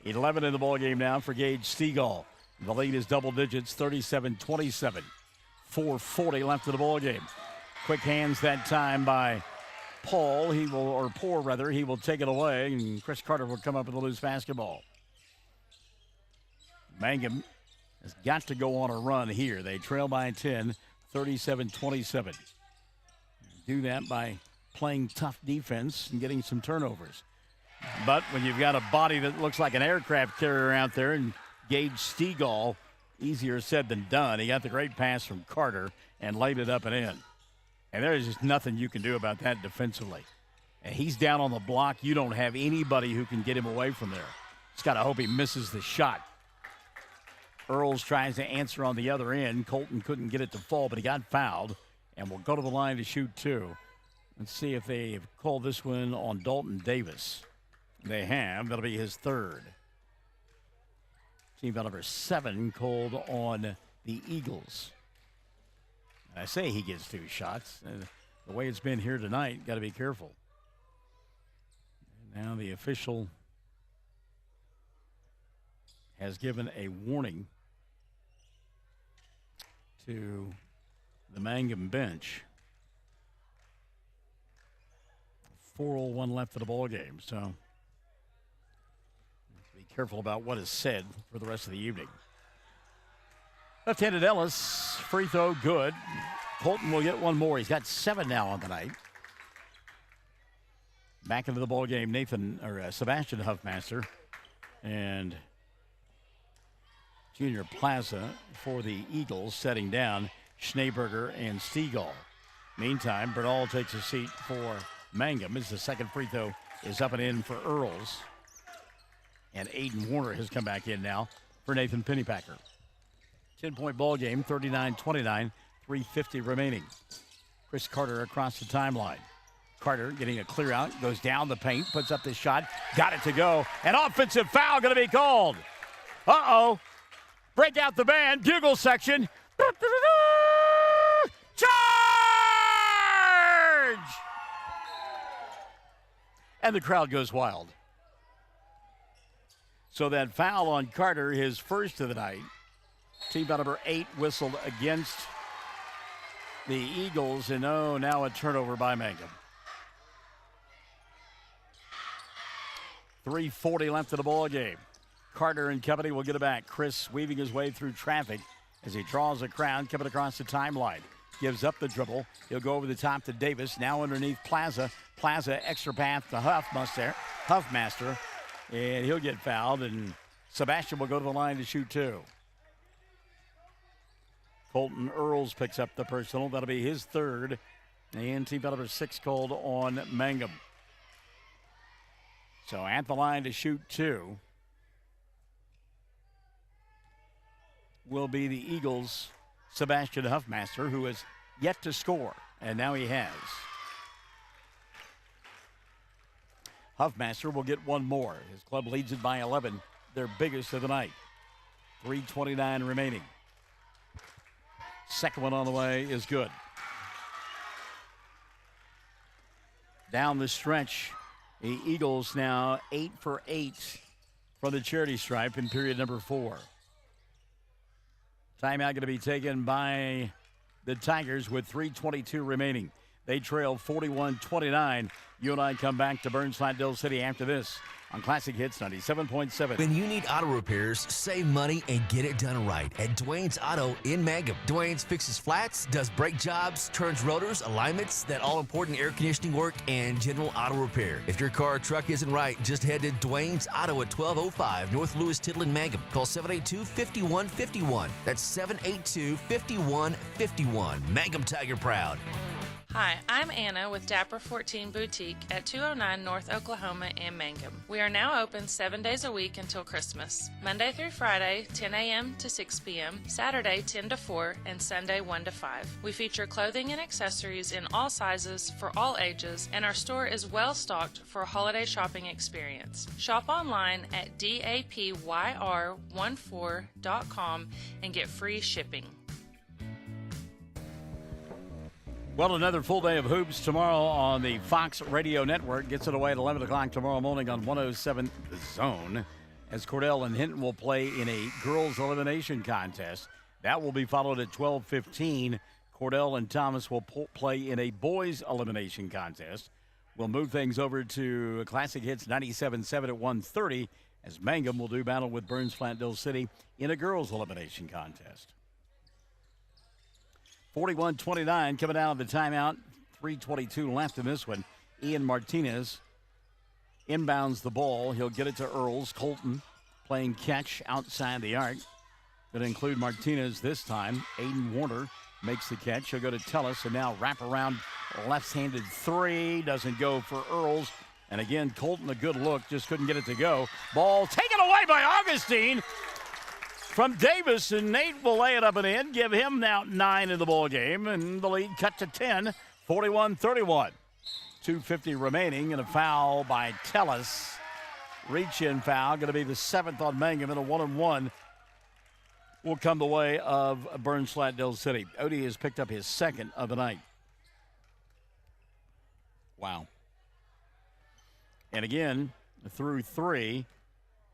11 in the ball game now for Gage Stegall. The lead is double digits, 37-27. 4:40 left in the ball game. Quick hands that time by Poor, he will take it away, and Chris Carter will come up with a loose basketball. Mangum has got to go on a run here. They trail by 10, 37-27. Do that by playing tough defense and getting some turnovers. But when you've got a body that looks like an aircraft carrier out there and Gage Stegall, easier said than done. He got the great pass from Carter and laid it up and in. And there's just nothing you can do about that defensively. And he's down on the block. You don't have anybody who can get him away from there. Just got to hope he misses the shot. Earls tries to answer on the other end. Colton couldn't get it to fall, but he got fouled and will go to the line to shoot 2. Let's see if they've called this one on Dalton Davis. They have. That'll be his 3rd. Team foul number 7 called on the Eagles. And I say he gets 2 shots. The way it's been here tonight, got to be careful. And now the official has given a warning to the Mangum bench. 4:01 left of the ball game, so be careful about what is said for the rest of the evening. Left-handed Ellis, free throw, good. Colton will get one more. He's got 7 now on the night. Back into the ball game, Sebastian Huffmaster and Junior Plaza for the Eagles, setting down Schneeberger and Stegall. Meantime, Bernal takes a seat for Mangum as the second free throw is up and in for Earls. And Aiden Warner has come back in now for Nathan Pennypacker. 10-point ball game, 39-29, 3:50 remaining. Chris Carter across the timeline. Carter getting a clear out, goes down the paint, puts up the shot, got it to go. An offensive foul going to be called. Uh-oh. Break out the band, bugle section. Charge! And the crowd goes wild. So that foul on Carter, his first of the night. Team foul number 8 whistled against the Eagles, and now a turnover by Mangum. 3:40 left in the ball game. Carter and company will get it back. Chris weaving his way through traffic as he draws a crowd coming across the timeline. Gives up the dribble. He'll go over the top to Davis. Now underneath Plaza. Plaza extra path to Huffmaster. And he'll get fouled, and Sebastian will go to the line to shoot 2. Colton Earls picks up the personal. That'll be his third. And team foul number 6 called on Mangum. So at the line to shoot 2 will be the Eagles' Sebastian Huffmaster, who has yet to score, and now he has. Huffmaster will get one more. His club leads it by 11, their biggest of the night. 3:29 remaining. Second one on the way is good. Down the stretch, the Eagles now 8 for 8 from the charity stripe in period number 4. Timeout going to be taken by the Tigers with 3:22 remaining. They trail 41-29. You and I come back to Burns Flat-Dill City after this on Classic Hits 97.7. When you need auto repairs, save money and get it done right at Dwayne's Auto in Mangum. Dwayne's fixes flats, does brake jobs, turns rotors, alignments, that all-important air conditioning work, and general auto repair. If your car or truck isn't right, just head to Dwayne's Auto at 1205 North Lewis Tittle in Mangum. Call 782-5151. That's 782-5151. Mangum Tiger proud. Hi, I'm Anna with Dapper 14 Boutique at 209 North Oklahoma in Mangum. We are now open 7 days a week until Christmas. Monday through Friday, 10 a.m. to 6 p.m., Saturday 10 to 4, and Sunday 1 to 5. We feature clothing and accessories in all sizes for all ages, and our store is well stocked for a holiday shopping experience. Shop online at dapyr14.com and get free shipping. Well, another full day of hoops tomorrow on the Fox Radio Network. Gets it away at 11 o'clock tomorrow morning on 107 The Zone, as Cordell and Hinton will play in a girls' elimination contest. That will be followed at 12:15. Cordell and Thomas will play in a boys' elimination contest. We'll move things over to Classic Hits 97.7 at 1:30, as Mangum will do battle with Burns Flat-Dill City in a girls' elimination contest. 41-29 coming out of the timeout. 3:22 left in this one. Ian Martinez inbounds the ball. He'll get it to Earls. Colton playing catch outside the arc. Going to include Martinez this time. Aiden Warner makes the catch. He'll go to Tellis, and now wrap around left-handed three. Doesn't go for Earls. And again, Colton, a good look. Just couldn't get it to go. Ball taken away by Augustine from Davis, and Nate will lay it up and in, give him now 9 in the ball game, and the lead cut to 10, 41-31. 2:50 remaining, and a foul by Tellis. Reach-in foul, going to be the 7th on Mangum, and a 1-and-1 will come the way of Burns Flat-Dill City. Odie has picked up his 2nd of the night. Wow. And again, through 3,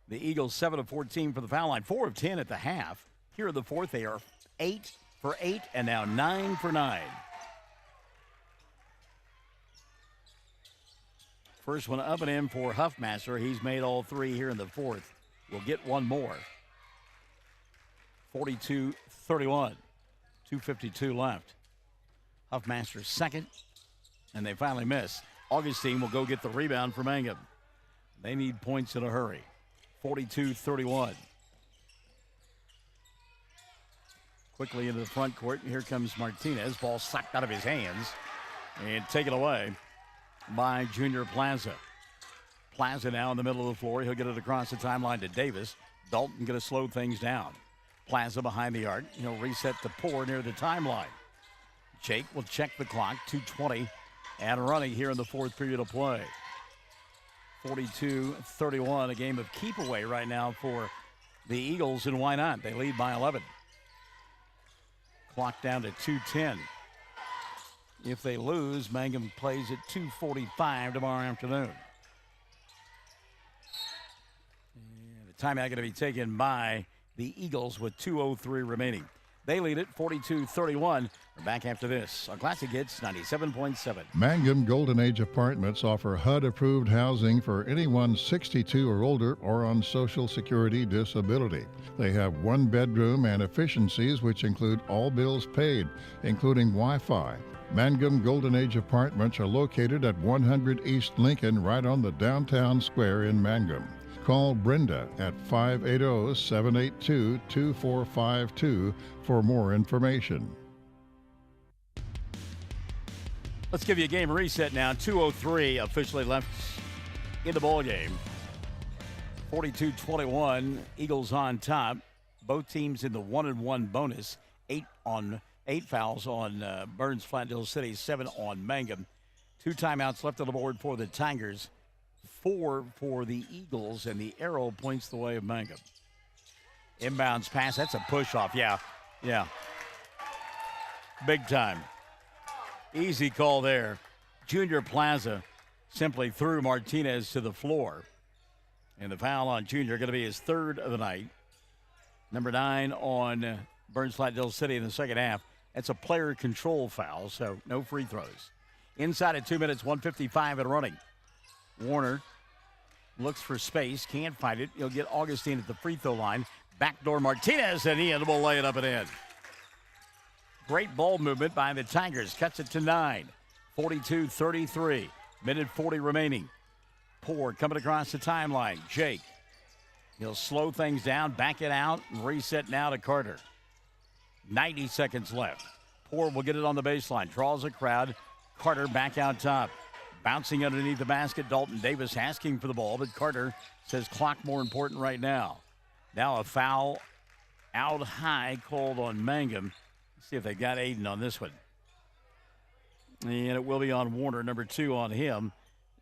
the Eagles 7 of 14 for the foul line, 4 of 10 at the half. Here in the 4th, they are 8 for 8 and now 9 for 9. First one up and in for Huffmaster. He's made all 3 here in the 4th. We'll get one more. 42-31. 2:52 left. Huffmaster's 2nd, and they finally miss. Augustine will go get the rebound for Mangum. They need points in a hurry. 42-31. Quickly into the front court. Here comes Martinez. Ball sucked out of his hands and taken away by Junior Plaza. Plaza now in the middle of the floor. He'll get it across the timeline to Davis. Dalton going to slow things down. Plaza behind the arc. He'll reset to Poor near the timeline. Jake will check the clock. 2:20 and running here in the fourth period of play. 42-31, a game of keep away right now for the Eagles, and why not? They lead by 11. Clock down to 2:10. If they lose, Mangum plays at 2:45 tomorrow afternoon. And the timeout going to be taken by the Eagles with 2:03 remaining. They lead it 42-31. We're back after this on Classic Hits 97.7. Mangum Golden Age Apartments offer HUD-approved housing for anyone 62 or older or on Social Security disability. They have one bedroom and efficiencies which include all bills paid, including Wi-Fi. Mangum Golden Age Apartments are located at 100 East Lincoln, right on the downtown square in Mangum. Call Brenda at 580-782-2452 for more information. Let's give you a game reset now. 2:03 officially left in the ball game. 42-21, Eagles on top. Both teams in the 1-1 bonus. 8 fouls on Burns Flat-Dill City, 7 on Mangum. 2 timeouts left on the board for the Tigers. 4 for the Eagles, and the arrow points the way of Mangum. Inbounds pass, that's a push-off. Yeah. Big time. Easy call there. Junior Plaza simply threw Martinez to the floor. And the foul on Junior going to be his 3rd of the night. Number 9 on Burns Flat-Dill City in the second half. That's a player control foul, so no free throws. Inside at 2 minutes, 1:55 and running. Warner looks for space, can't find it. He'll get Augustine at the free throw line. Backdoor Martinez, and Ian will lay it up and in. Great ball movement by the Tigers. Cuts it to 9. 42-33. Minute 40 remaining. Poor coming across the timeline. Jake. He'll slow things down, back it out, and reset now to Carter. 90 seconds left. Poor will get it on the baseline. Draws a crowd. Carter back out top. Bouncing underneath the basket, Dalton Davis asking for the ball, but Carter says clock more important right now. Now a foul out high called on Mangum. Let's see if they got Aiden on this one. And it will be on Warner, number 2 on him,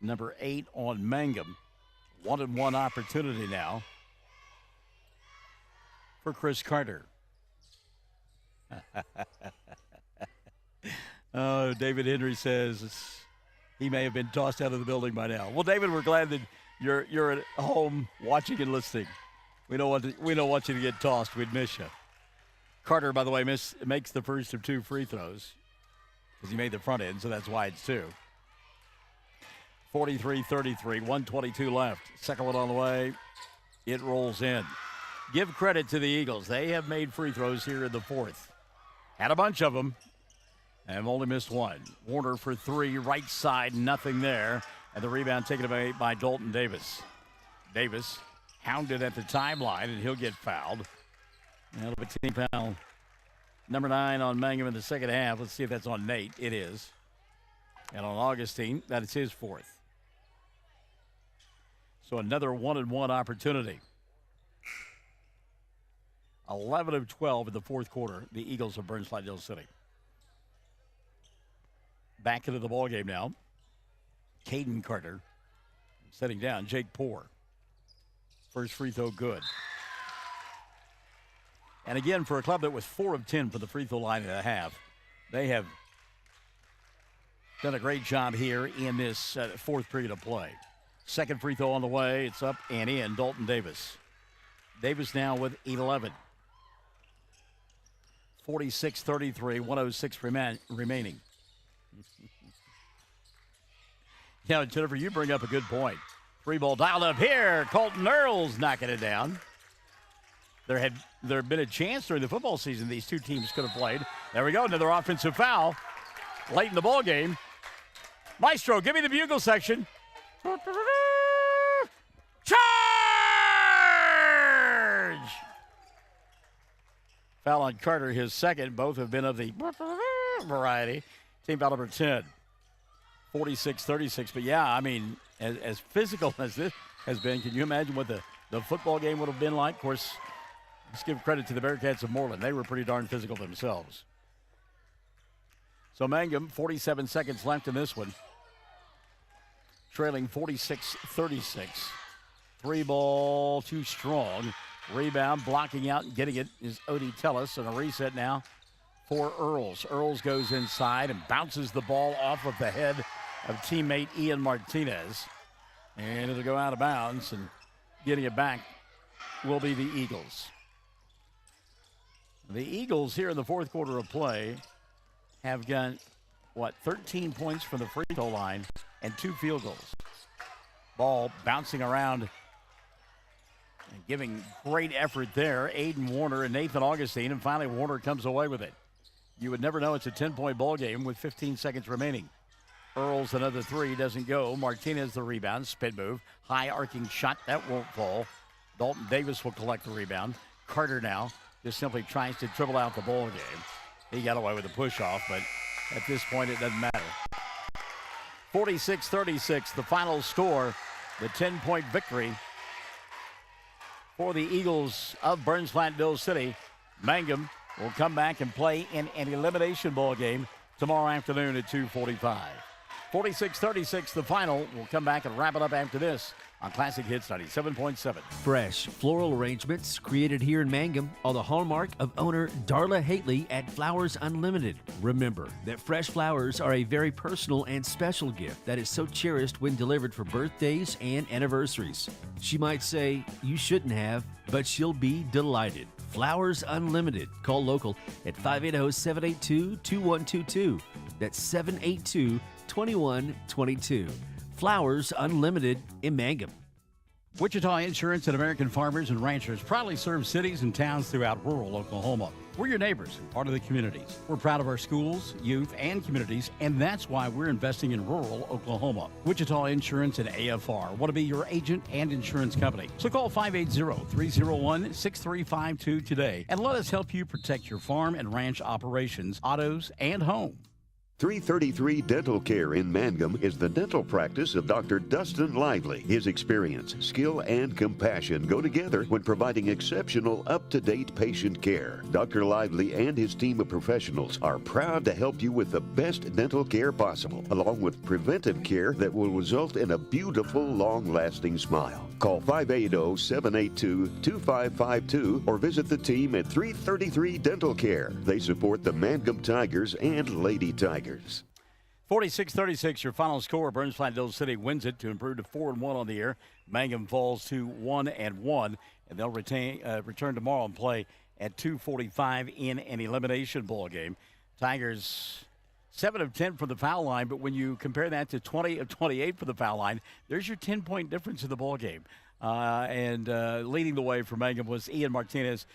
number 8 on Mangum. 1-1 opportunity now for Chris Carter. Oh, David Henry says he may have been tossed out of the building by now. Well, David, we're glad that you're at home watching and listening. We don't want you to get tossed. We'd miss you. Carter, by the way, makes the first of 2 free throws because he made the front end, so that's why it's 2. 43-33, 1:22 left. Second one on the way. It rolls in. Give credit to the Eagles. They have made free throws here in the fourth. Had a bunch of them. And only missed 1. Warner for 3, right side, nothing there. And the rebound taken away by Dalton Davis. Davis hounded at the timeline, and he'll get fouled. That'll be team foul. Number 9 on Mangum in the second half. Let's see if that's on Nate. It is. And on Augustine, that is his 4th. So another 1-1 opportunity. 11 of 12 in the fourth quarter. The Eagles of Burns Flat-Dill City. Back into the ballgame now. Caden Carter setting down Jake Poor. First free throw good. And again, for a club that was 4 of 10 for the free throw line and a half, they have done a great job here in this fourth period of play. Second free throw on the way. It's up and in. Dalton Davis. Davis now with 11. 46-33, 106 remaining. Yeah, Jennifer, you bring up a good point. 3 ball dialed up here. Colton Earls knocking it down. There had been a chance during the football season these two teams could have played. There we go, another offensive foul late in the ball game. Maestro, give me the bugle section. Charge! Foul on Carter, his second. Both have been of the variety. Team foul number 10. 46-36. But, yeah, I mean, as physical as this has been, can you imagine what the football game would have been like? Of course, let's give credit to the Bearcats of Moreland. They were pretty darn physical themselves. So Mangum, 47 seconds left in this one. Trailing 46-36. 3-ball, too strong. Rebound, blocking out and getting it is Odie Tellis. And a reset now for Earls. Earls goes inside and bounces the ball off of the head of teammate Ian Martinez. And it'll go out of bounds, and getting it back will be the Eagles. The Eagles here in the fourth quarter of play have got, 13 points from the free throw line and 2 field goals. Ball bouncing around and giving great effort there. Aiden Warner and Nathan Augustine, and finally Warner comes away with it. You would never know it's a 10-point ball game with 15 seconds remaining. Earls another 3, doesn't go. Martinez the rebound, spin move, high arcing shot, that won't fall. Dalton Davis will collect the rebound. Carter now just simply tries to dribble out the ball game. He got away with a push-off, but at this point it doesn't matter. 46-36, the final score, the 10-point victory for the Eagles of Burns Flat-Dill City. Mangum will come back and play in an elimination ball game tomorrow afternoon at 2:45. 46-36, the final. We'll come back and wrap it up after this on Classic Hits 97.7. Fresh floral arrangements created here in Mangum are the hallmark of owner Darla Hately at Flowers Unlimited. Remember that fresh flowers are a very personal and special gift that is so cherished when delivered for birthdays and anniversaries. She might say, "You shouldn't have," but she'll be delighted. Flowers Unlimited. Call local at 580-782-2122. That's 782-2122. Flowers Unlimited in Mangum. Wichita Insurance and American Farmers and Ranchers proudly serve cities and towns throughout rural Oklahoma. We're your neighbors and part of the communities. We're proud of our schools, youth, and communities, and that's why we're investing in rural Oklahoma. Wichita Insurance and AFR want to be your agent and insurance company. So call 580-301-6352 today and let us help you protect your farm and ranch operations, autos, and home. 333 Dental Care in Mangum is the dental practice of Dr. Dustin Lively. His experience, skill, and compassion go together when providing exceptional, up-to-date patient care. Dr. Lively and his team of professionals are proud to help you with the best dental care possible, along with preventive care that will result in a beautiful, long-lasting smile. Call 580-782-2552 or visit the team at 333 Dental Care. They support the Mangum Tigers and Lady Tigers. 46-36, your final score. Burns Flat-Dill City wins it to improve to 4-1 on the year. Mangum falls to 1-1, and they'll return tomorrow and play at 2:45 in an elimination ball game. Tigers 7 of 10 from the foul line, but when you compare that to 20 of 28 for the foul line, there's your 10-point difference in the ball game. And leading the way for Mangum was Ian Martinez.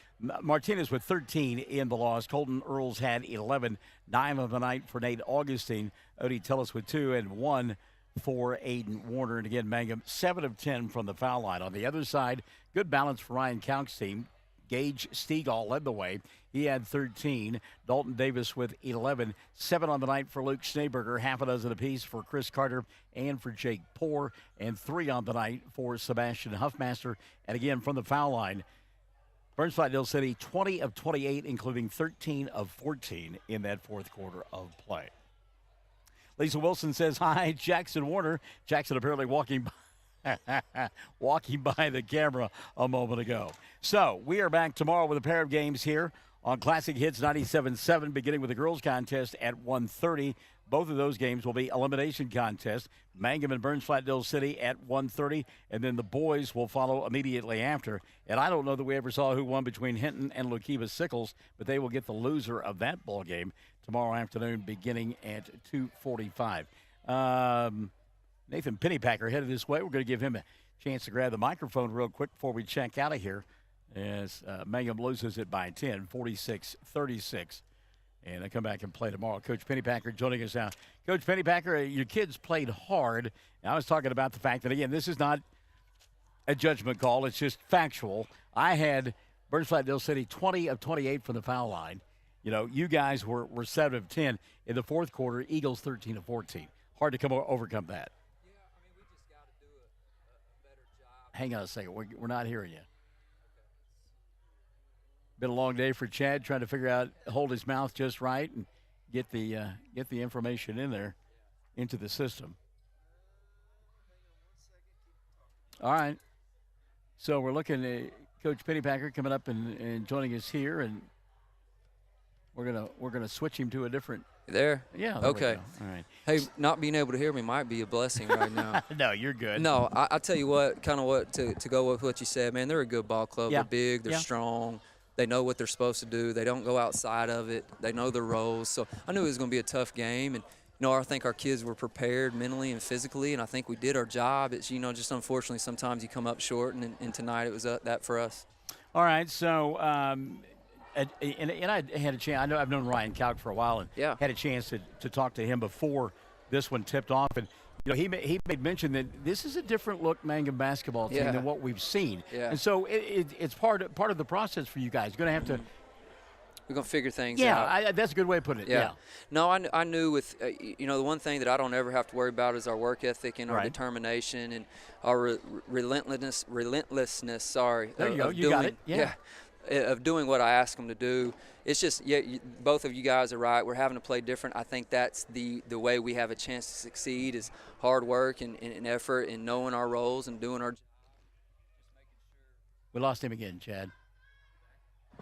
Martinez with 13 in the loss. Colton Earls had 11, 9 of the night for Nate Augustine. Odie Tellis with 2 and 1 for Aiden Warner. And again, Mangum 7 of 10 from the foul line. On the other side, good balance for Ryan Kauck's team. Gage Stegall led the way. He had 13. Dalton Davis with 11. 7 on the night for Luke Schneeberger. Half a dozen apiece for Chris Carter and for Jake Poore. And 3 on the night for Sebastian Huffmaster. And again, from the foul line, Burns Flat-Dill City 20 of 28, including 13 of 14 in that fourth quarter of play. Lisa Wilson says, "Hi, Jackson Warner." Jackson apparently walking by the camera a moment ago. So we are back tomorrow with a pair of games here on Classic Hits 97.7, beginning with the girls contest at 1:30. Both of those games will be elimination contests. Mangum and Burns Flat-Dill City at 1:30, and then the boys will follow immediately after. And I don't know that we ever saw who won between Hinton and Lukiva Sickles, but they will get the loser of that ball game tomorrow afternoon beginning at 2:45. Nathan Pennypacker headed this way. We're going to give him a chance to grab the microphone real quick before we check out of here as Mangum loses it by 10, 46-36. And they come back and play tomorrow. Coach Pennypacker joining us now. Coach Pennypacker, your kids played hard. And I was talking about the fact that, again, this is not a judgment call. It's just factual. I had Burns Flat-Dill City 20 of 28 from the foul line. You know, you guys were 7 of 10. In the fourth quarter, Eagles 13 of 14. hard to overcome that. Yeah, I mean, we just got to do a better job. Hang on a second. We're not hearing you. Been a long day for Chad trying to hold his mouth just right and get the information in there into the system. All right. So we're looking at Coach Pennypacker coming up and joining us here, and we're gonna switch him to a different. There? Yeah. Okay. All right. Hey, not being able to hear me might be a blessing right now. No, you're good. No, I tell you what, to go with what you said, man, they're a good ball club. Yeah. They're big, they're Yeah. strong. They know what they're supposed to do. They don't go outside of it. They know their roles. So I knew it was going to be a tough game. And, I think our kids were prepared mentally and physically, and I think we did our job. It's, just unfortunately sometimes you come up short, and tonight it was that for us. All right, so and I had a chance. I know I've known Ryan Kalk for a while, and had a chance to talk to him before this one tipped off. And he made mention that this is a different look Mangum basketball team than what we've sseen. Yeah. And so it's part of the process for you guys. You're going to have to. We're going to figure things out. Yeah, that's a good way of putting it. Yeah. No, I knew with, the one thing that I don't ever have to worry about is our work ethic and our determination and our relentlessness. Sorry. There you go. You got it. Yeah. Of doing what I ask them to do. It's just, both of you guys are right. We're having to play different. I think that's the way we have a chance to succeed is hard work and effort and knowing our roles and doing our job. We lost him again, Chad.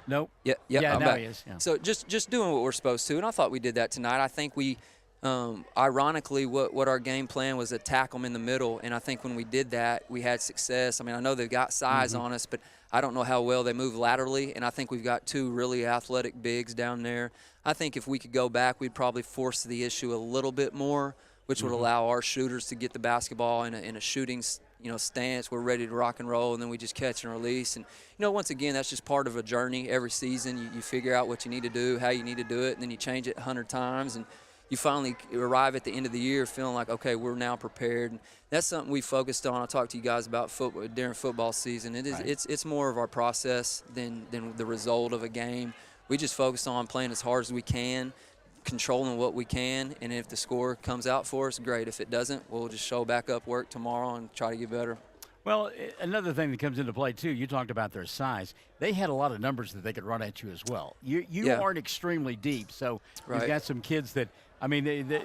Nope. Yeah, now back. He is. Yeah. So just doing what we're supposed to, and I thought we did that tonight. I think we, ironically, what our game plan was attack them in the middle, and I think when we did that, we had success. I mean, I know they've got size on us, but I don't know how well they move laterally, and I think we've got two really athletic bigs down there. I think if we could go back, we'd probably force the issue a little bit more, which would allow our shooters to get the basketball in a shooting stance. We're ready to rock and roll, and then we just catch and release. And, once again, that's just part of a journey. Every season you figure out what you need to do, how you need to do it, and then you change it 100 times. And you finally arrive at the end of the year feeling like, okay, we're now prepared. And that's something we focused on. I talked to you guys about football during football season. It is it's more of our process than the result of a game. We just focus on playing as hard as we can, controlling what we can, and if the score comes out for us, great. If it doesn't, we'll just show back up work tomorrow and try to get better. Well, another thing that comes into play, too, you talked about their size. They had a lot of numbers that they could run at you as well. You aren't extremely deep, so you've got some kids that, I mean, they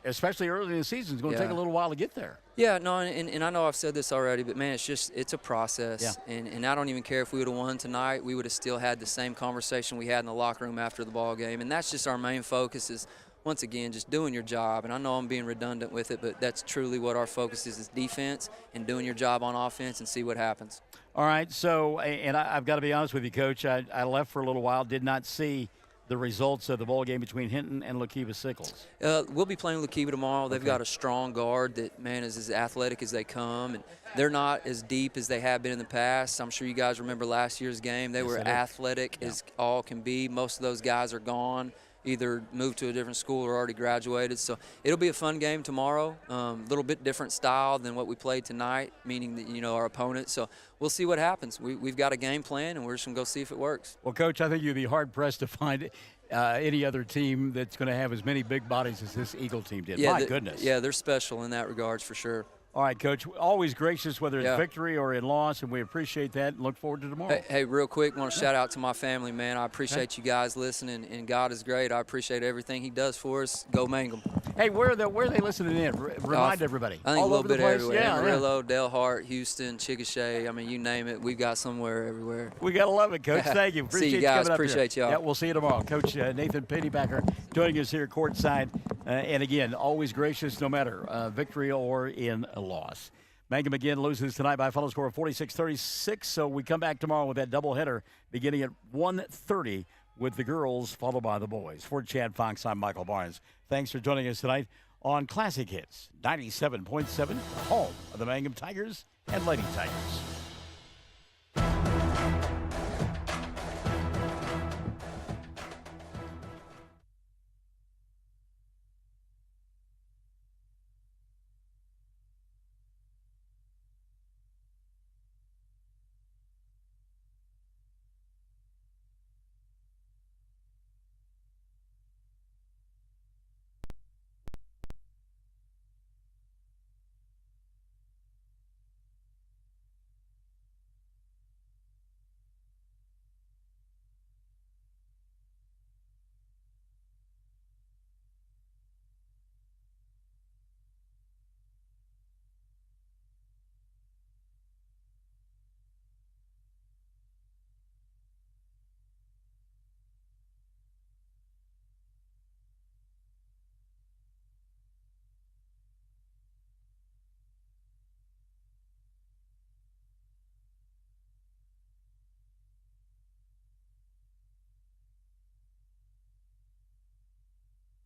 especially early in the season, it's going to take a little while to get there. Yeah, no, and I know I've said this already, but, man, it's a process. Yeah. And I don't even care if we would have won tonight. We would have still had the same conversation we had in the locker room after the ball game. And that's just our main focus is, once again, just doing your job. And I know I'm being redundant with it, but that's truly what our focus is defense and doing your job on offense and see what happens. All right, so, and I've got to be honest with you, Coach. I left for a little while, did not see the results of the ball game between Hinton and Lakiva Sickles. We'll be playing Lakiva tomorrow. They've got a strong guard that, man, is as athletic as they come. And they're not as deep as they have been in the past. I'm sure you guys remember last year's game. They were athletic as all can be. Most of those guys are gone, either moved to a different school or already graduated. So it'll be a fun game tomorrow. A little bit different style than what we played tonight, meaning that, our opponent. So we'll see what happens. We've got a game plan, and we're just going to go see if it works. Well, Coach, I think you'd be hard-pressed to find any other team that's going to have as many big bodies as this Eagle team did. Yeah, My goodness. Yeah, they're special in that regards for sure. All right, Coach, always gracious, whether it's victory or in loss, and we appreciate that and look forward to tomorrow. Hey, real quick, want to shout out to my family, man. I appreciate you guys listening, and God is great. I appreciate everything He does for us. Go Mangum. Hey, where are they listening in? Remind everybody. I think all a little bit everywhere. Yeah, Amarillo, Delhart, Houston, Chickasha. I mean, you name it. We've got somewhere everywhere. We got to love it, Coach. Thank you. Appreciate See you guys. coming up Appreciate here. y'all. Yeah, we'll see you tomorrow. Coach Nathan Pennypacker joining us here courtside. And, again, always gracious no matter victory or in a loss. Mangum again loses tonight by a final score of 46-36. So we come back tomorrow with that doubleheader beginning at 1:30 with the girls, followed by the boys. For Chad Fox, I'm Michael Barnes. Thanks for joining us tonight on Classic Hits 97.7, home of the Mangum Tigers and Lady Tigers.